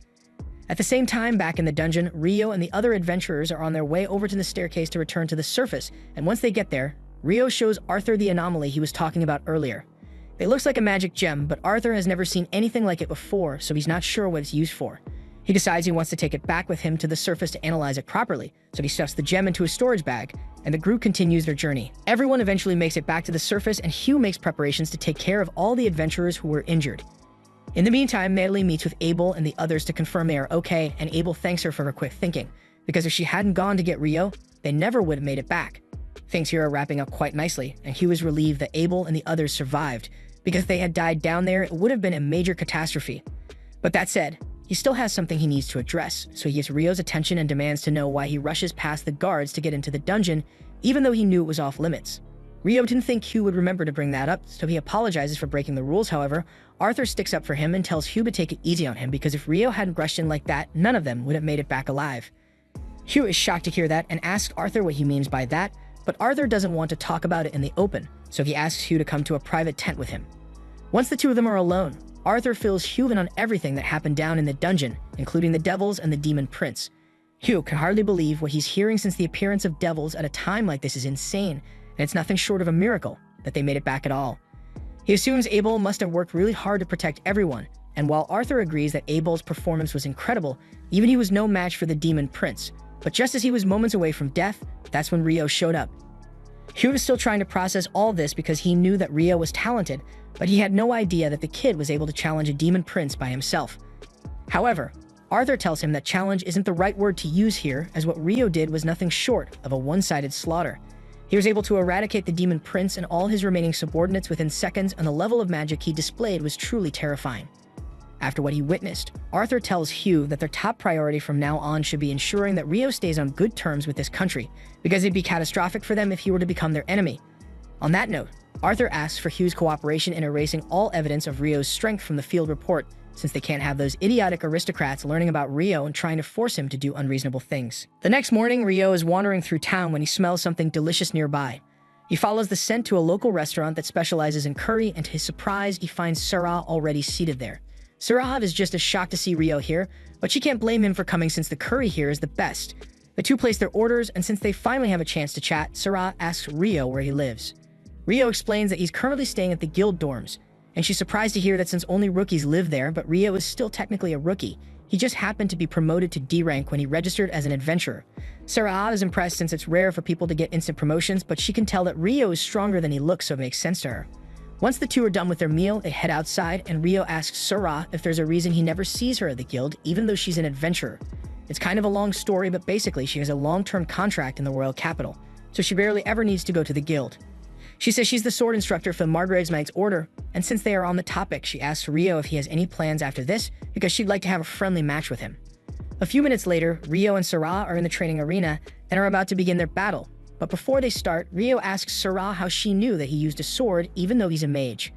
At the same time, back in the dungeon, Rio and the other adventurers are on their way over to the staircase to return to the surface, and once they get there, Rio shows Arthur the anomaly he was talking about earlier. It looks like a magic gem, but Arthur has never seen anything like it before, so he's not sure what it's used for. He decides he wants to take it back with him to the surface to analyze it properly, so he stuffs the gem into a storage bag, and the group continues their journey. Everyone eventually makes it back to the surface, and Hugh makes preparations to take care of all the adventurers who were injured. In the meantime, Madeline meets with Abel and the others to confirm they are okay, and Abel thanks her for her quick thinking, because if she hadn't gone to get Rio, they never would have made it back. Things here are wrapping up quite nicely, and Hugh is relieved that Abel and the others survived, because if they had died down there, it would have been a major catastrophe. But that said, he still has something he needs to address, so he gets Rio's attention and demands to know why he rushes past the guards to get into the dungeon, even though he knew it was off limits. Rio didn't think Hugh would remember to bring that up, so he apologizes for breaking the rules. However, Arthur sticks up for him and tells Hugh to take it easy on him because if Rio hadn't rushed in like that, none of them would have made it back alive. Hugh is shocked to hear that and asks Arthur what he means by that, but Arthur doesn't want to talk about it in the open, so he asks Hugh to come to a private tent with him. Once the two of them are alone, Arthur fills Hugh in on everything that happened down in the dungeon, including the devils and the demon prince. Hugh can hardly believe what he's hearing since the appearance of devils at a time like this is insane, and it's nothing short of a miracle that they made it back at all. He assumes Abel must have worked really hard to protect everyone, and while Arthur agrees that Abel's performance was incredible, even he was no match for the demon prince. But just as he was moments away from death, that's when Rio showed up. Hugh was still trying to process all this because he knew that Rio was talented, but he had no idea that the kid was able to challenge a demon prince by himself. However, Arthur tells him that challenge isn't the right word to use here, as what Rio did was nothing short of a one-sided slaughter. He was able to eradicate the demon prince and all his remaining subordinates within seconds, and the level of magic he displayed was truly terrifying. After what he witnessed, Arthur tells Hugh that their top priority from now on should be ensuring that Rio stays on good terms with this country, because it'd be catastrophic for them if he were to become their enemy. On that note, Arthur asks for Hugh's cooperation in erasing all evidence of Rio's strength from the field report, since they can't have those idiotic aristocrats learning about Rio and trying to force him to do unreasonable things. The next morning, Rio is wandering through town when he smells something delicious nearby. He follows the scent to a local restaurant that specializes in curry, and to his surprise, he finds Sarah already seated there. Sarah is just as shocked to see Rio here, but she can't blame him for coming since the curry here is the best. The two place their orders, and since they finally have a chance to chat, Sarah asks Rio where he lives. Rio explains that he's currently staying at the guild dorms, and she's surprised to hear that since only rookies live there, but Rio is still technically a rookie. He just happened to be promoted to D rank when he registered as an adventurer. Sarah is impressed since it's rare for people to get instant promotions, but she can tell that Rio is stronger than he looks, so it makes sense to her. Once the two are done with their meal, they head outside, and Rio asks Sarah if there's a reason he never sees her at the guild, even though she's an adventurer. It's kind of a long story, but basically she has a long-term contract in the royal capital, so she barely ever needs to go to the guild. She says she's the sword instructor for Margaret's Knight's Order, and since they are on the topic, she asks Rio if he has any plans after this, because she'd like to have a friendly match with him. A few minutes later, Rio and Sarah are in the training arena and are about to begin their battle. But before they start, Rio asks Sarah how she knew that he used a sword even though he's a mage.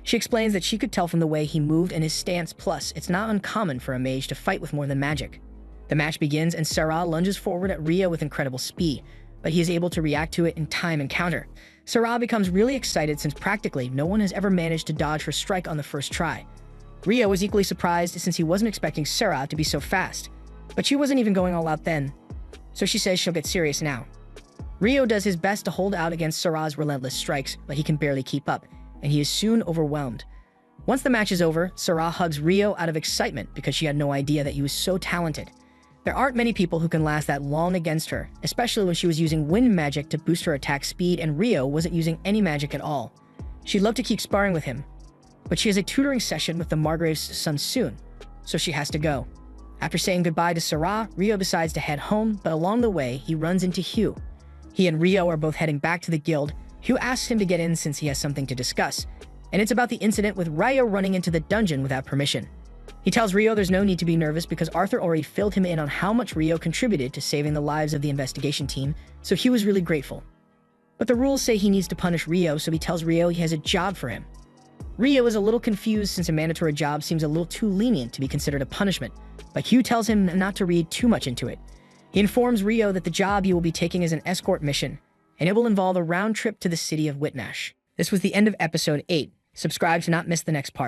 She explains that she could tell from the way he moved and his stance, plus it's not uncommon for a mage to fight with more than magic. The match begins and Sarah lunges forward at Rio with incredible speed, but he is able to react to it in time and counter. Sarah becomes really excited since practically no one has ever managed to dodge her strike on the first try. Rio was equally surprised since he wasn't expecting Sarah to be so fast, but she wasn't even going all out then, so she says she'll get serious now. Rio does his best to hold out against Sarah's relentless strikes, but he can barely keep up, and he is soon overwhelmed. Once the match is over, Sarah hugs Rio out of excitement because she had no idea that he was so talented. There aren't many people who can last that long against her, especially when she was using wind magic to boost her attack speed and Rio wasn't using any magic at all. She'd love to keep sparring with him, but she has a tutoring session with the Margrave's son soon, so she has to go. After saying goodbye to Sarah, Rio decides to head home, but along the way, he runs into Hugh. He and Rio are both heading back to the guild. Hugh asks him to get in since he has something to discuss, and it's about the incident with Rio running into the dungeon without permission. He tells Rio there's no need to be nervous because Arthur already filled him in on how much Rio contributed to saving the lives of the investigation team, so Hugh is really grateful. But the rules say he needs to punish Rio, so he tells Rio he has a job for him. Rio is a little confused since a mandatory job seems a little too lenient to be considered a punishment, but Hugh tells him not to read too much into it. He informs Rio that the job he will be taking is an escort mission, and it will involve a round trip to the city of Whitnash. This was the end of episode 8. Subscribe to not miss the next part.